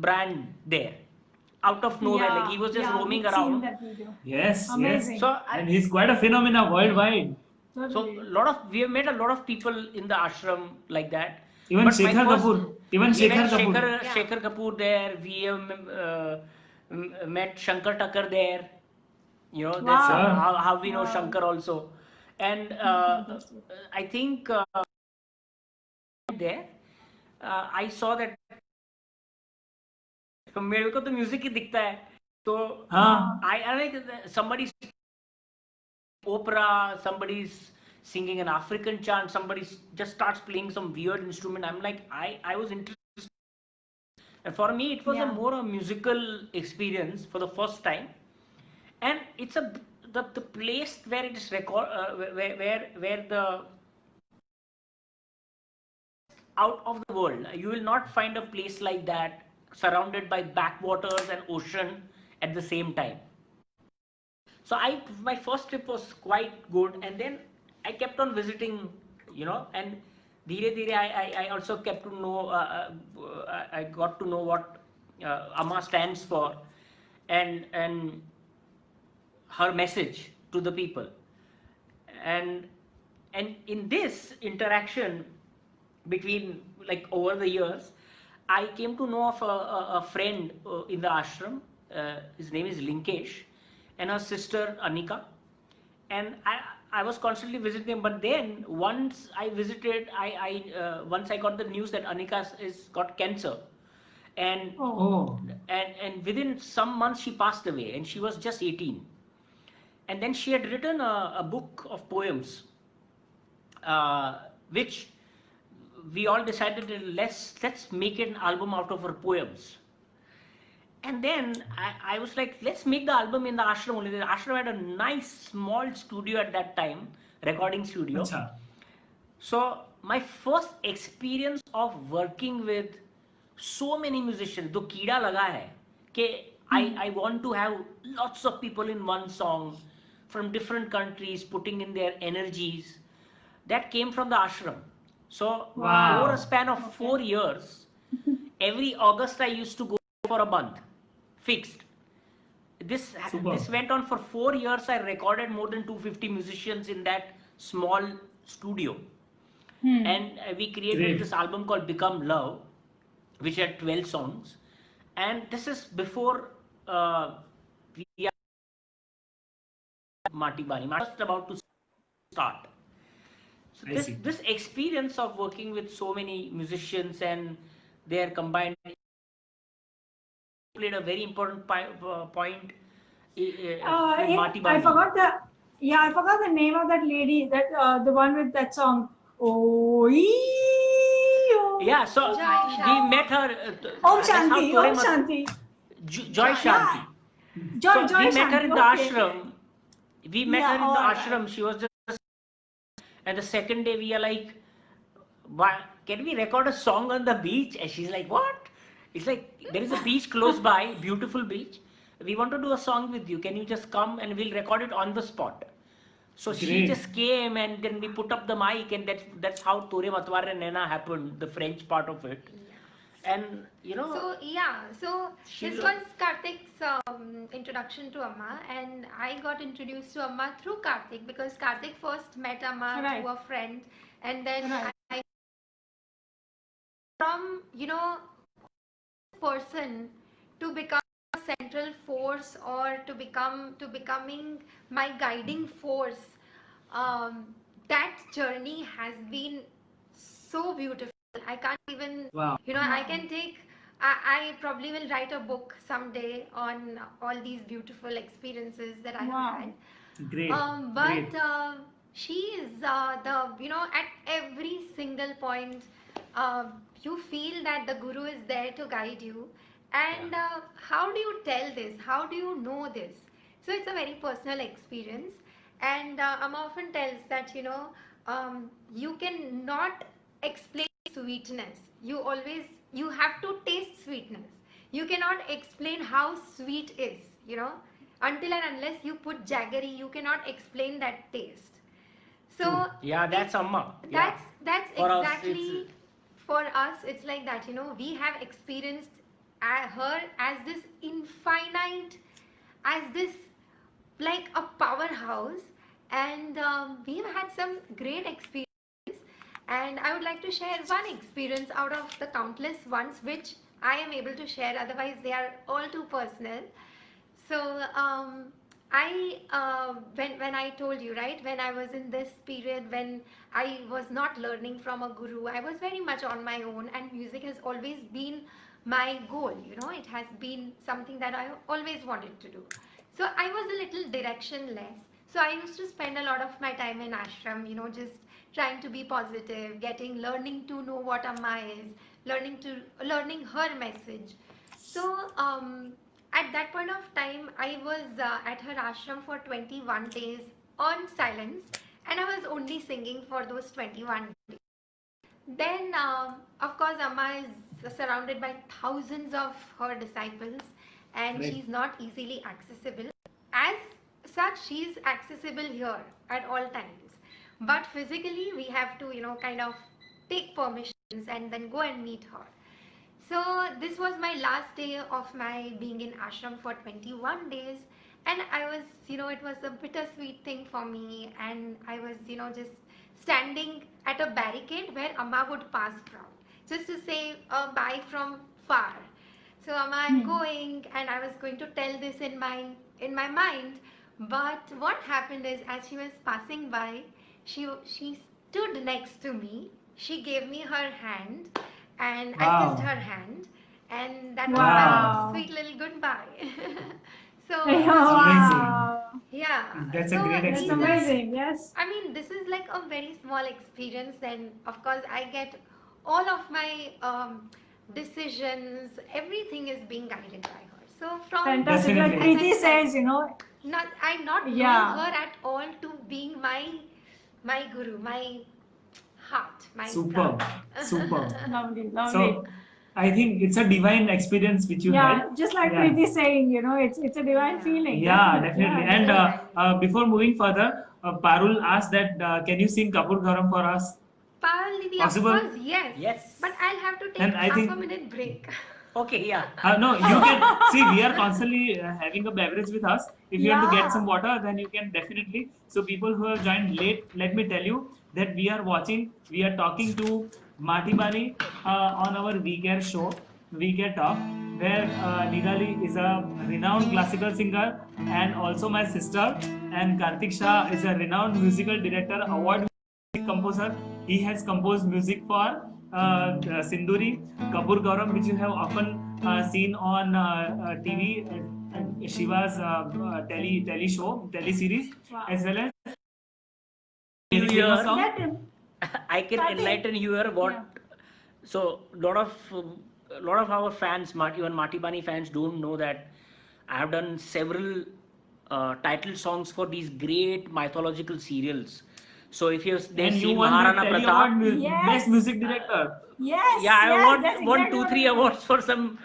brand there out of nowhere. Like, he was just roaming around. Yes, amazing. Yes. So and he's quite a phenomenon worldwide. So we have met a lot of people in the ashram like that. Even Shekhar Kapoor. Shekhar Kapoor there. We have met Shankar Tucker there. That's how we know Shankar also. And I think there I saw that मेरे को तो music ही दिखता है, तो I like somebody's opera, somebody's singing an African chant, somebody just starts playing some weird instrument. I'm like, I was interested, and for me it was a musical experience for the first time. And it's the place where it is where the out of the world, you will not find a place like that, surrounded by backwaters and ocean at the same time. So my first trip was quite good, and then I kept on visiting, and dheere dheere I also kept to know, I got to know what Amma stands for, and her message to the people. And in this interaction between, like, over the years, I came to know of a friend in the ashram. His name is Linkesh, and her sister Anika. And I was constantly visiting him. But then once I visited, once I got the news that Anika is got cancer, and and within some months she passed away, and she was just 18. And then she had written a book of poems, which we all decided, let's make an album out of her poems. And then I was like, let's make the album in the ashram only. The ashram had a nice small studio at that time, recording studio. Achha. So my first experience of working with so many musicians, do keeda laga hai, ke I want to have lots of people in one song from different countries putting in their energies. That came from the ashram. So over a span of 4 years, every August I used to go for a month, fixed. This went on for 4 years. I recorded more than 250 musicians in that small studio. And we created this album called Become Love, which had 12 songs. And this is before we are Mati Bani, just about to start. So this experience of working with so many musicians and their combined played a very important point in Mati Bani. I forgot the name of that lady, that the one with that song. Yeah, so we met her. Om Shanti. Joy Shanti. Joy, So Joy we met her Shanti, in the okay. ashram. We met Yeah, her in the all right. ashram. She was just, and the second day we are like, why, can we record a song on the beach? And she's like, what? It's like, there is a beach close by, beautiful beach. We want to do a song with you. Can you just come and we'll record it on the spot? So she Great. just came and then we put up the mic, and that's how Ture Matwar and Nena happened, the French part of it. And So yeah, so She this lo- was Karthik's introduction to Amma, and I got introduced to Amma through Karthik because Karthik first met Amma Right. through a friend, and then Right. I from person to become a central force or to becoming my guiding force. That journey has been so beautiful. I can't even, Wow. I can take, I probably will write a book someday on all these beautiful experiences that I have Wow. had. Great. But Great. she is at every single point, you feel that the guru is there to guide you. And how do you tell this? How do you know this? So it's a very personal experience. And Amma often tells that, you cannot explain sweetness. You have to taste sweetness. You cannot explain how sweet is, until and unless you put jaggery, you cannot explain that taste. So yeah, that's Amma. Yeah. that's For us, exactly for us. It's like that. We have experienced her as this infinite, as this like a powerhouse, and we've had some great experiences. And I would like to share one experience out of the countless ones which I am able to share. Otherwise, they are all too personal. So I when I told you, right, when I was in this period when I was not learning from a guru, I was very much on my own, and music has always been my goal. It has been something that I always wanted to do. So I was a little directionless. So I used to spend a lot of my time in ashram, just trying to be positive, learning to know what Amma is, learning her message. So at that point of time, I was at her ashram for 21 days on silence, and I was only singing for those 21 days. Then, of course, Amma is surrounded by thousands of her disciples, and Great. she's not easily accessible. As such, she's accessible here at all times. But physically, we have to, kind of take permissions and then go and meet her. So this was my last day of my being in ashram for 21 days, and I was, it was a bittersweet thing for me, and I was, just standing at a barricade where Amma would pass from, just to say bye from far. So Amma, I'm going, and I was going to tell this in my mind, but what happened is, as she was passing by, she stood next to me. She gave me her hand, and I Wow. kissed her hand, and that was Wow. my sweet little goodbye. So Wow. yeah, That's a so great That's these are, experience. amazing. Yes. I mean, this is like a very small experience, and of course, I get all of my decisions, everything is being guided by her. So from Fantastic. Like Definitely. Preeti says, I'm not knowing Yeah. her at all to being my guru, my heart, my Superb. prana. Superb. Lovely, lovely. So I think it's a divine experience which you Yeah, had. just like Yeah. Preeti saying, it's a divine Yeah. feeling. Yeah, Definitely. definitely. Yeah, And definitely. before moving further, Parul asked that can you sing Kapur Garam for us? Parul Didi, of Possible? course, yes. Yes. But I'll have to Then take I half a think- minute break. Okay, yeah. No, you can see we are constantly having a beverage with us. If you want to Yeah. get some water, then you can definitely. So people who have joined late, let me tell you that we are talking to Marty Bani on our WeCare show, WeCare Talk, where Nidali is a renowned classical singer and also my sister, and Karthik Shah is a renowned musical director, award composer. He has composed music for Sinduri, Kapur Gauram, which you have often seen on TV, Shiva's tele show, tele series, Wow. as well as New famous Year. song. Let him. I can So I think- enlighten you here what. Yeah. So lot of our fans, even Marty Bani fans, don't know that I have done several title songs for these great mythological serials. So if they've And you seen won the Maharana Teddy Pratap, Award, Yes. Best Music Director. Yes, yeah, I yes, that's won exactly two, what three I- awards for some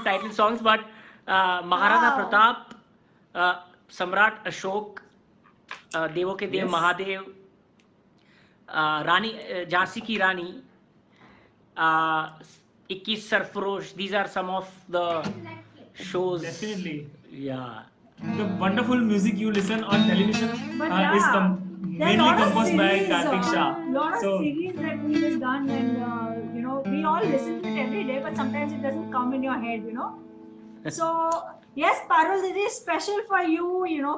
title songs, but Maharana Wow. Pratap, Samrat Ashok, Devo ke Dev Yes. Mahadev, Rani, Jhansi ki Rani, uh, 21 Sarfarosh. These are some of the shows. Definitely. Yeah. The wonderful music you listen on television But is yeah, there are mainly lot of composed by series, Kartik Shah. lot of So series that we have done, and we all listen to it every day, but sometimes it doesn't come in your head, So yes, Parul, it is special for you,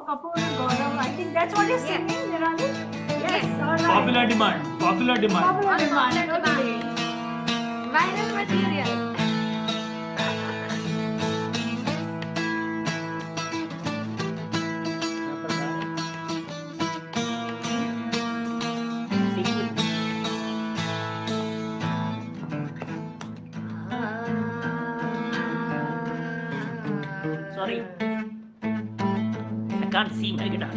Kapoor and Gaurav. I think that's what you're Yes. singing, Nirali. Yes, Yes. all right. popular demand, popular demand. Popular On demand, popular totally. Viral material. Sing with me. Sorry, I can't see my guitar.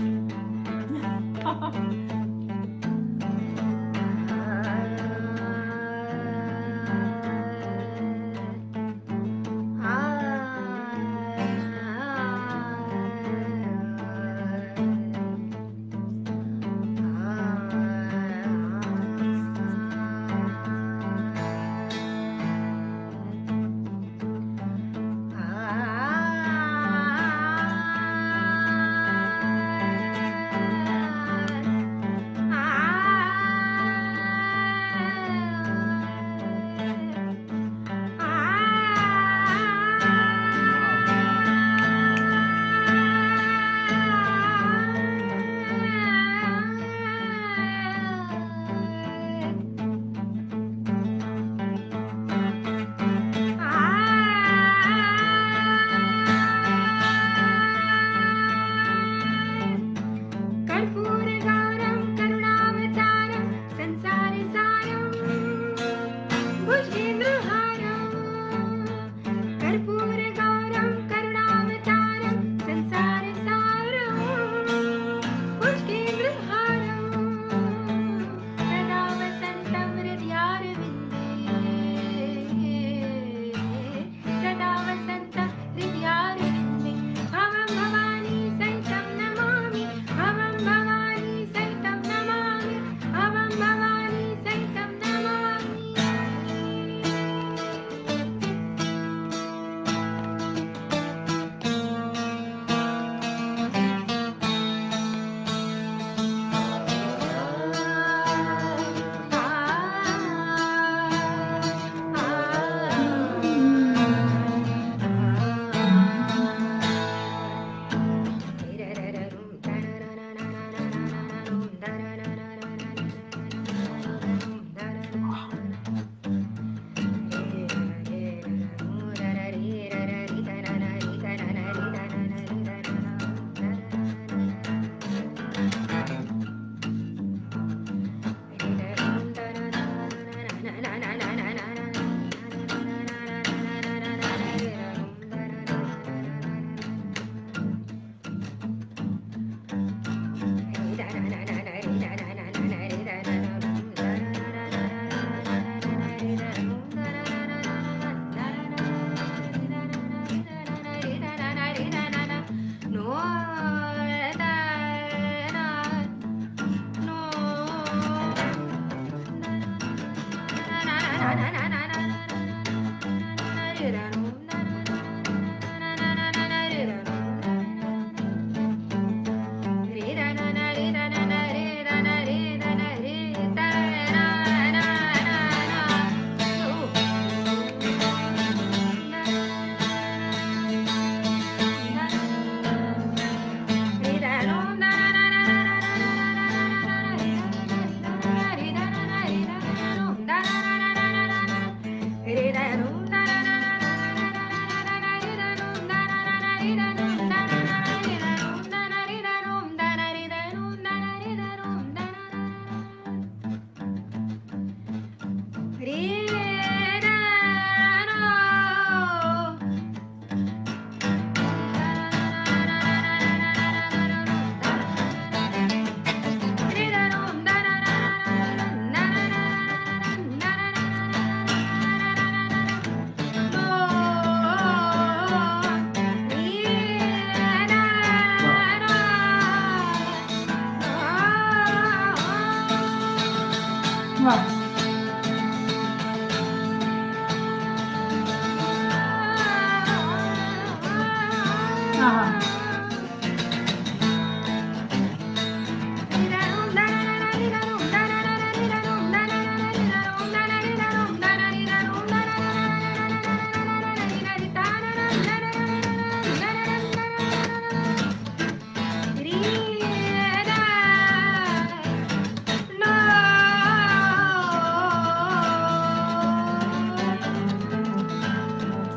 Wow.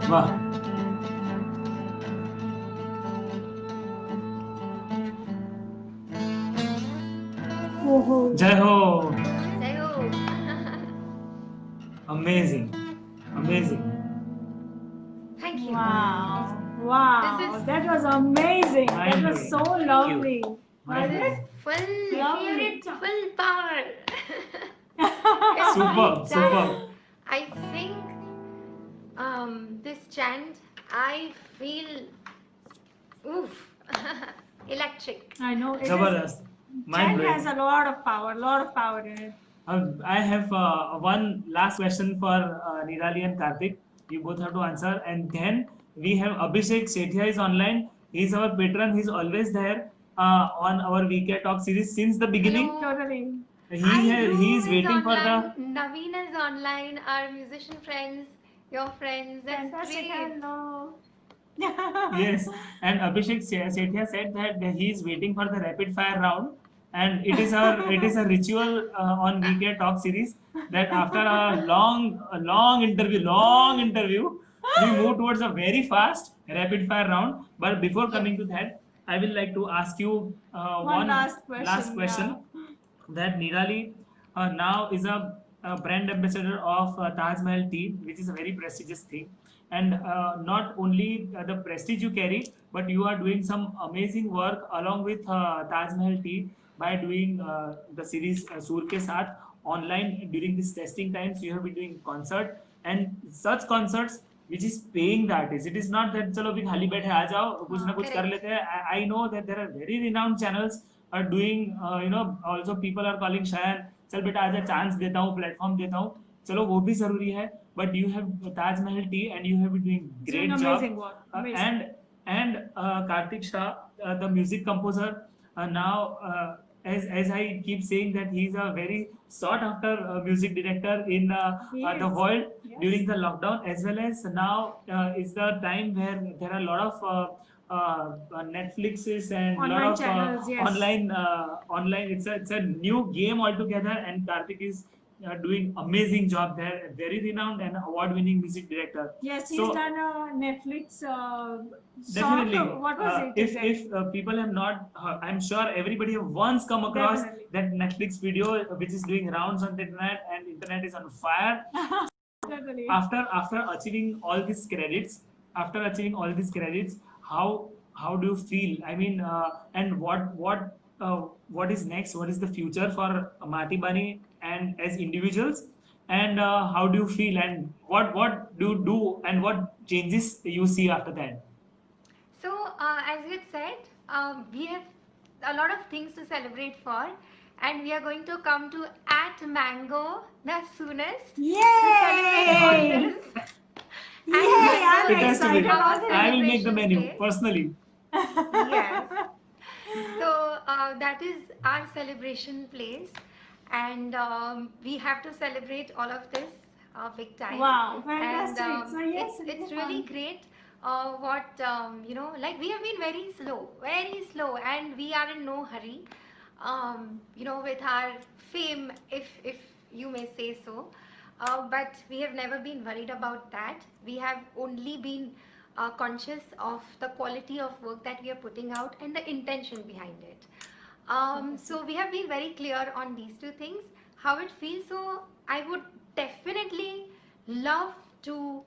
Wow. Jai Ho. Amazing. Amazing. Thank you. Wow. Wow. This is- That was amazing. That was Mind-blowing. so lovely. Mind-blowing. Wasn't it? Full, Lovely. full power. Superb, Every superb. time I sing this chant, I feel oof, electric. I know. It is, Zabardast. Chant Mind-blowing. has a lot of power in it. I have one last question for Nirali and Karthik. You both have to answer. And then we have Abhishek Sethia is online. He's our patron. He's always there on our VK Talk series since the beginning. Hello. Totally. He is waiting for the. online. Naveen is online. Our musician friends, your friends. That's Fantastic. great. Hello. Yes, and Abhishek Sethia said that he is waiting for the rapid fire round, and it is a ritual on VK Talk series that after a long interview, we move towards a very fast rapid fire round. But before coming to that, I will like to ask you One last last question. That Nirali now is a brand ambassador of Taj Mahal tea, which is a very prestigious thing. And not only the prestige you carry, but you are doing some amazing work along with Taj Mahal tea by doing the series Sur Ke Saath online during this testing times. You have been doing concert and such concerts which is paying the artist. It is not that चलो भी खाली बैठे आ जाओ कुछ ना कुछ कर Correct. लेते हैं. I know that there are very renowned channels are doing also people are calling शायद चल बेटा आजा चांस देता हूँ प्लेटफॉर्म देता हूँ चलो वो भी जरूरी है but you have Taj Mahal tea and you have been doing great Doing job amazing work. Amazing. and Karthik Shah the music composer now as I keep saying that he's a very sought after music director in He the is. world Yes. during the lockdown as well as now is the time where there are a lot of Netflixes and Online lot of channels, yes. online it's a new game altogether and Karthik is doing amazing job there very renowned and award winning music director. Yes, he's So- done a Netflix. Definitely. Sort of, what was it? If exactly? people have not, I'm sure everybody have once come across Definitely. that Netflix video which is doing rounds on the internet and internet is on fire. Totally. After achieving all these credits, how do you feel? I mean, and what is next? What is the future for Mati Bani and as individuals? And how do you feel? And what do you do? And what changes you see after that? So, as you had said, we have a lot of things to celebrate for, and we are going to come to at Mango the soonest to celebrate all Yay! this. Yay! And I'm It has to be. excited. Our I will make the celebration menu place. personally. Yes. So that is our celebration place, and we have to celebrate all of this big time. Wow, And fantastic. So yes, it's go really on. great. What like we have been very slow, and we are in no hurry. With our fame, if you may say so. But we have never been worried about that. We have only been conscious of the quality of work that we are putting out and the intention behind it. So we have been very clear on these two things, how it feels. So I would definitely love to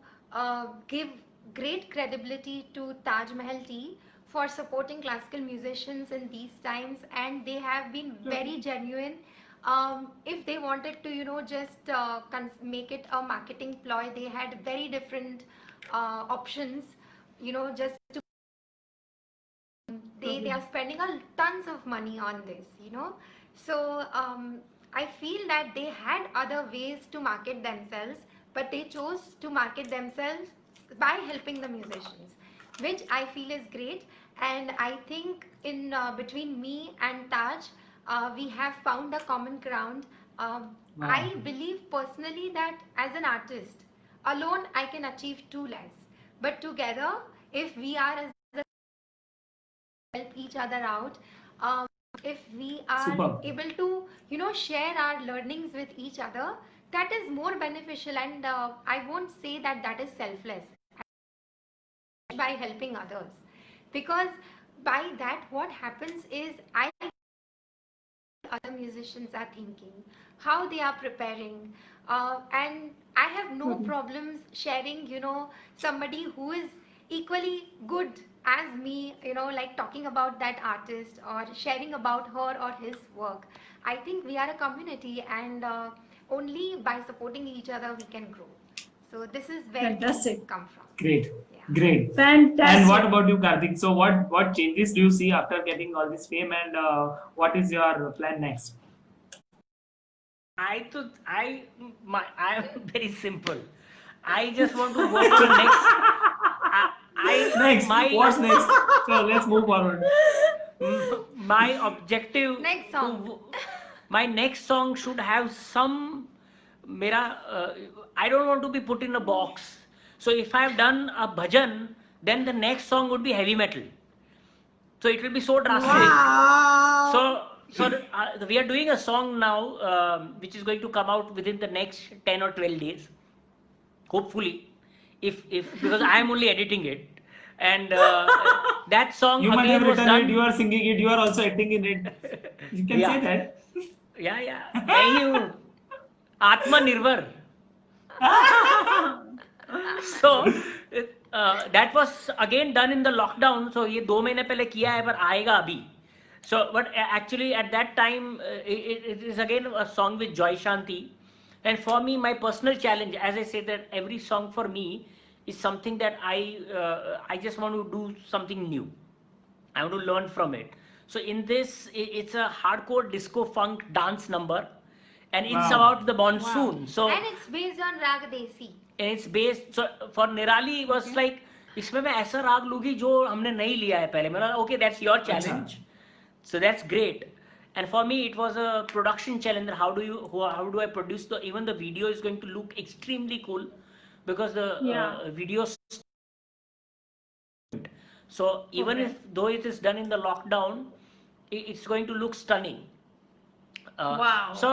give great credibility to Taj Mahal Tea for supporting classical musicians in these times, and they have been very genuine. If they wanted to, just make it a marketing ploy, they had very different options, just to they are spending tons of money on this. So I I feel that they had other ways to market themselves, but they chose to market themselves by helping the musicians, which I feel is great. And I think in between me and Taj, we have found a common ground. Wow. I believe personally that as an artist, alone I can achieve too less. But together, if we are as a help each other out, if we are Superb. able to, share our learnings with each other, that is more beneficial. And I won't say that that is selfless by helping others, because by that what happens is I other musicians are thinking, how they are preparing, and I have no problems sharing, somebody who is equally good as me, like talking about that artist or sharing about her or his work. I think we are a community, and only by supporting each other we can grow. So this is where we Fantastic. come from. Great. Yeah. Great. Fantastic. And what about you, Karthik? So what changes do you see after getting all this fame, and what is your plan next? I am very simple. I just want to work on next. Next, my what's next? So let's move forward. my objective Next song. my next song should have some mera I don't want to be put in a box. So if I have done a bhajan, then the next song would be heavy metal. So it will be so drastic. Wow. So we are doing a song now, which is going to come out within the next 10 or 12 days, hopefully, if because I am only editing it, and that song You might again have was written it, done. you are singing it, you are also acting in it. You can Yeah. say that. Yeah. मैं ही हूँ आत्मनिर्भर. So that was again done in the lockdown. So ये 2 महीने पहले किया है, पर आएगा अभी. So but actually at that time it is again a song with Joy Shanti. And for me, my personal challenge, as I say, that every song for me is something that I just want to do something new. I want to learn from it. So in this, it's a hardcore disco funk dance number, and it's Wow. about the monsoon. So And it's based on Rag Desi. and it's based. So for Nirali, it was like इसमें मैं ऐसा राग लूंगी जो हमने नहीं लिया है पहले. मैंने okay, that's your challenge. So that's great. And for me, it was a production challenge. How do I produce even the video is going to look extremely cool, because the Yeah. video. So even if though it is done in the lockdown, it's going to look stunning. Wow. So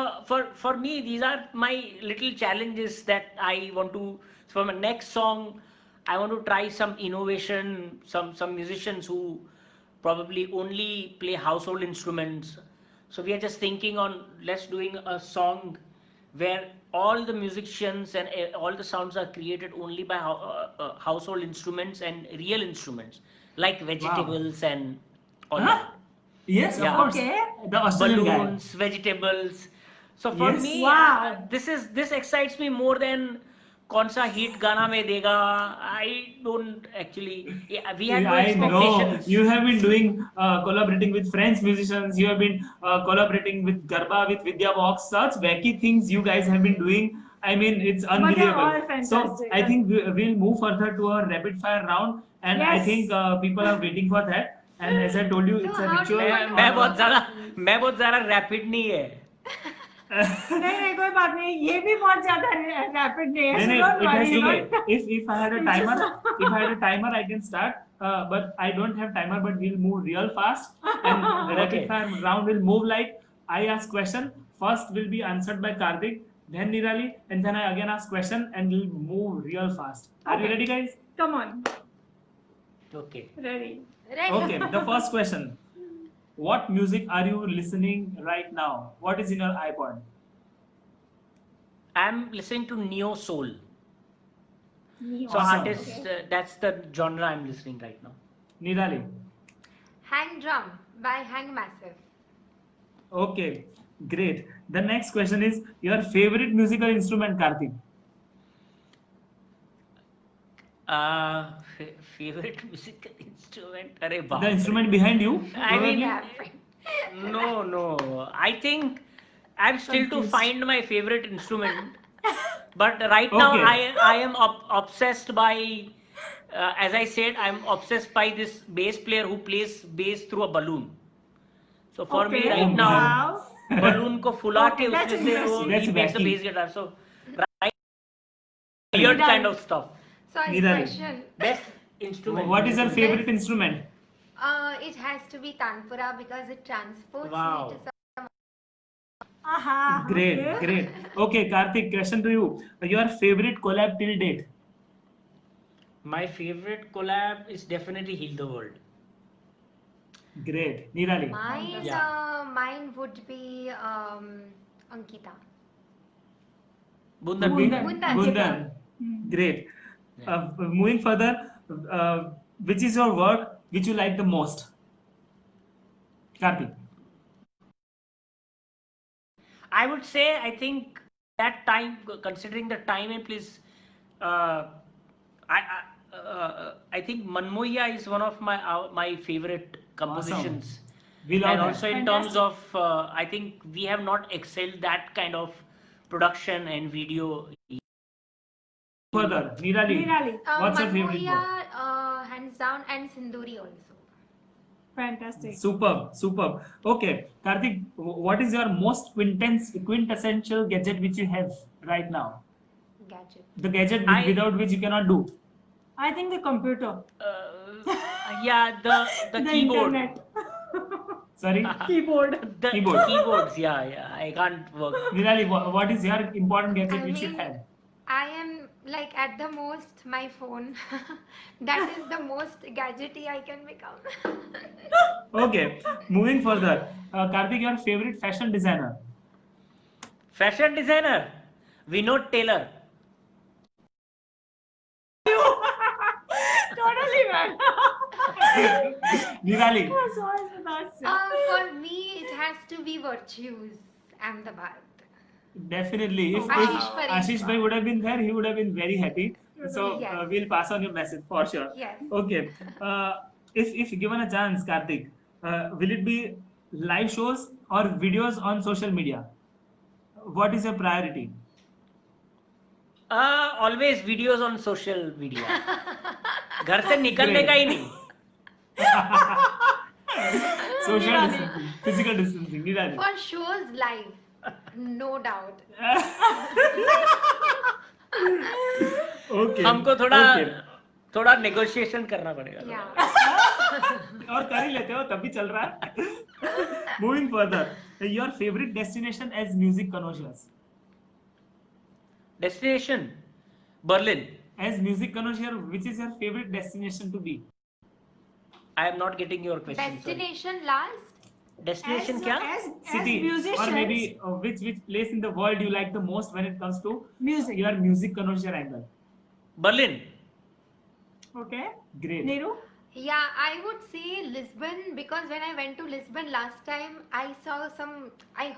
for me, these are my little challenges that I want to. For my next song, I want to try some innovation. Some musicians who probably only play household instruments. So we are just thinking on let's doing a song where all the musicians and all the sounds are created only by household instruments and real instruments like vegetables and all Huh? that. Yes, Yeah. of course. Okay. The Australian guy. Balloons, vegetables. So for Yes. me, Wow. this excites me more than कौन सा hit गाना में देगा. I don't actually. Yeah, we had no I know expectations. you have been doing collaborating with French musicians. You have been collaborating with Garba, with Vidya Box. Such wacky things you guys have been doing. I mean, it's they're unbelievable. all So fantastic. I think we'll move further to our rapid fire round, and I Yes. think people are waiting for that. And as I told you, So it's a how do ritual. you मैं बहुत ज़्यादा rapid नहीं है. नहीं कोई बात नहीं, ये भी बहुत ज्यादा रैपिड नहीं है. No, So don't it has worry, to don't- be. If I had a timer, if I had a timer, I can start. But I don't have timer. But we'll move real fast, and the rapid Okay. fire round will move like I ask question. First will be answered by Karthik, then Nirali, and then I again ask question, and we'll move real fast. Are you Okay. ready, guys? Come on, Okay. ready. Ready? Okay. The first question: what music are you listening right now? What is in your iPod? I'm listening to neo soul. So Awesome. artists, that's the genre I'm listening right now. Nirali. Hang Drum by Hang Massive. Okay, great. The next question is your favorite musical instrument, Karthik. Favorite musical instrument? अरे बाप The रे. instrument behind you. I mean, Yeah. no. I think I'm still to confused. find my favorite instrument, but right now Okay. I am obsessed by, as I said, I'm obsessed by this bass player who plays bass through a balloon. So for me Okay. Oh right now, man. Wow. balloon को फुला Okay, के that's उसमें से वो interesting. That's he makes a wacky. bass guitar. So right, weird Nidal. kind of stuff. Sorry, Nidal. question. Best instrument. What is your musical favorite Best- instrument? It has to be Tanpura because it transports Wow. me to some. Aha. Great, Okay. great. Okay, Karthik, question to you. Your favorite collab till date? My favorite collab is definitely Heal the World. Great. Nirali. Mine, Yeah. mine would be Ankita. Bundan. Bundan. Bundan. Bundan. Hmm. Great. Yeah. Moving further, which is your work which you like the most? Karthik. I would say, I think that time, considering the time and place, uh, I think Manmoya is one of my favorite compositions. We love And that. also in terms of, I think we have not excelled that kind of production and video. Further, Nirali. Nirali. What's your favorite Manmoya, work? hands down, and Sinduri also. Fantastic. Superb, superb. Okay, Karthik, what is your most quintessential gadget which you have right now? Gadget. The gadget I- without which you cannot do. I think the computer. Yeah, the The keyboard. internet. Sorry, Keyboard. The Keyboard. keyboards, yeah, I can't work. Nirali, what is your important gadget I which you mean, have? I am like at the most my phone. That is the most gadgety I can become. Okay, moving further, Karthik, your favorite fashion designer? Fashion designer, Vinod Taylor. Totally man. Nirali. Sorry for that. For me, it has to be Virtues, Ahmedabad. Definitely. If Ashish Parekh. Ashish Bhai would have been there, he would have been very happy. So Yes. we'll pass on your message for sure. Yes. Okay. If given a chance, Karthik, will it be live shows or videos on social media? What is your priority? Always videos on social media. घर से निकलने Great. का ही नहीं. Social distancing, physical distancing. Nirali. For shows live, no doubt. Okay. हमको Okay. थोड़ा negotiation करना पड़ेगा. Yeah. और कर ही लेते हो तब भी चल रहा है. Moving further, your favorite destination as music connoisseurs? Destination, Berlin. As music connoisseur, which is your favorite destination to be? I am not getting your question. sorry. Destination last. Destination क्या? As City musicians, or maybe which place in the world you like the most when it comes to music. your music connoisseur angle? Berlin. Okay. Great. Niru? Yeah, I would say Lisbon because when I went to Lisbon last time, I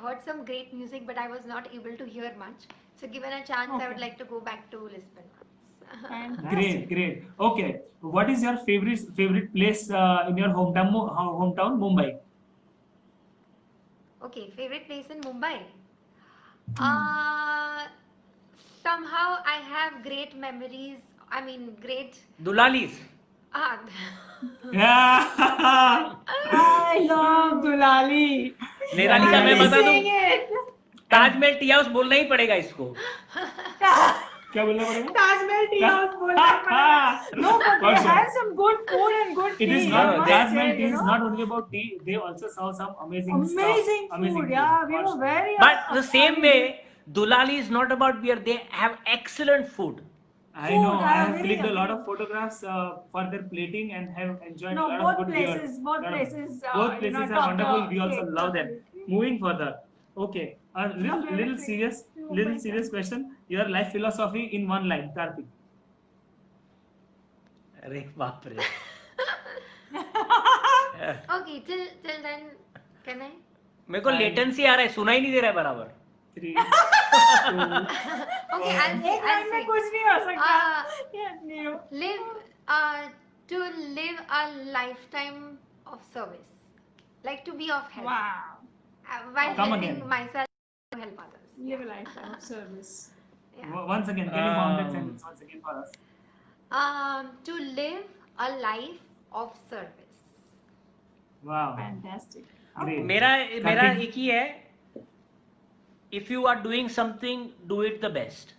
heard some great music, but I was not able to hear much. So, given a chance, I would Okay. like to go back to Lisbon once. Great, great. Okay, what is your favorite place in your hometown Mumbai? Okay, favorite place in Mumbai. Somehow I have great memories. I mean, great. Dulalis. Ah, Yeah. I love Dulali. निराली का मैं बता दूं. Sing it. Taj Mahal tea house बोलना ही पड़ेगा इसको. क्या बोलना पड़ेगा? Taj Mahal tea house बोलना पड़ेगा. No, but For they sure. have some good food and good tea. It is No, not no, Taj They- Mahal tea you is know, not only about tea. They also serve some amazing amazing stuff. food. Yeah, we For were sure. very. But the same way, Dulali is not about beer. They have excellent food. I Food, know. I I have really clicked a lot agree. of photographs for their plating and have enjoyed No, a lot both of good beer. places, both Lot of- places, both you places know, are top wonderful. the We also cake, love them. definitely. Moving further. Okay, a little favorite serious, place. little serious question. Your life philosophy in one line, Karthik. अरे बाप रे. okay, till then, can I? मेरे को latency आ रहा है, सुना ही नहीं दे रहा है बराबर. 3, 2. Okay, I'll say. एक लाइन में कुछ नहीं हो सकता. Yeah, Niru. To live a lifetime of service, like to be of help Wow. while Come helping again. myself help others. Live a lifetime of service. Yeah. Once again, can you count that Um, sentence once again for us? To live a life of service. Wow, Fantastic. great. मेरा मेरा Karthik? एक ही है, if you are doing something, do it the best.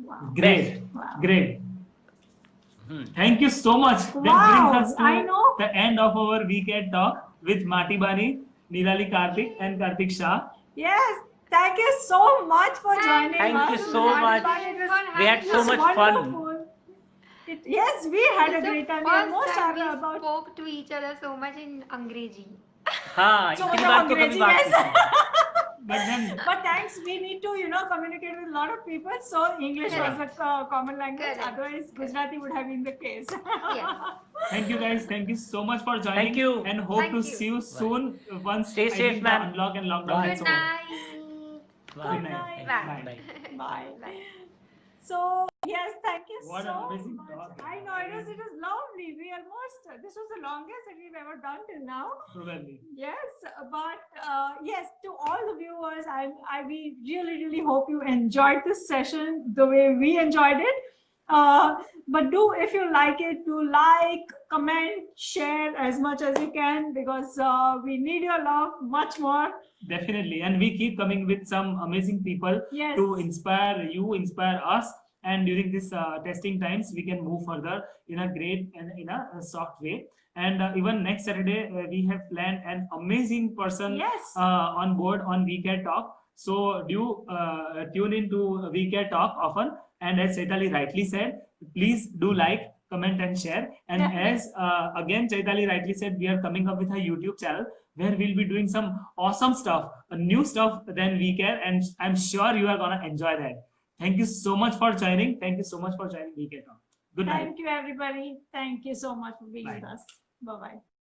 Wow. Great, Wow. great. Thank you so much. That Wow, brings us to I know. the end of our weekend talk with Mati Bani, Nirali Karthik, and Karthik Shah. Yes, thank you so much for joining Thank us. you so much. We had so much fun. Wonderful. Yes, we had a It's the great time. We almost first time are we about spoke to each other so much in Angrezi. हाँ, so इतनी much bar of तो कभी अंग्रेजी, बात yes. नहीं की. But then, But thanks, we need to, communicate with a lot of people. So English was Correct. a common language. Correct. Otherwise, Gujarati would have been the case. Yes. thank you guys. Thank you so much for joining. Thank you. And hope Thank to you. see you soon once Stay I safe, think man. the unlock and lockdown Bye. is Good over. night. Bye. Good night. Bye. Bye. Bye. Bye. So yes, thank you What so an amazing much. talk. I know it was lovely. We almost this was the longest that we've ever done till now. Probably. Yes, but yes, to all the viewers, we really hope you enjoyed this session the way we enjoyed it. But if you like it, do like, comment, share as much as you can, because we need your love much more. Definitely. And we keep coming with some amazing people Yes. to inspire you, inspire us. And during this testing times, we can move further in a great and in a soft way. And even next Saturday, we have planned an amazing person Yes. on board on WeCare Talk. So do tune into WeCare Talk often. And as Chaitali rightly said, please do like, comment, and share. And as again Chaitali rightly said, we are coming up with a YouTube channel where we'll be doing some awesome stuff, new stuff than WeCare, and I'm sure you are gonna enjoy that. Thank you so much for joining. Thank you so much for joining WeCare Talk. Good night. Thank you, everybody. Thank you so much for being Bye. with us. Bye bye.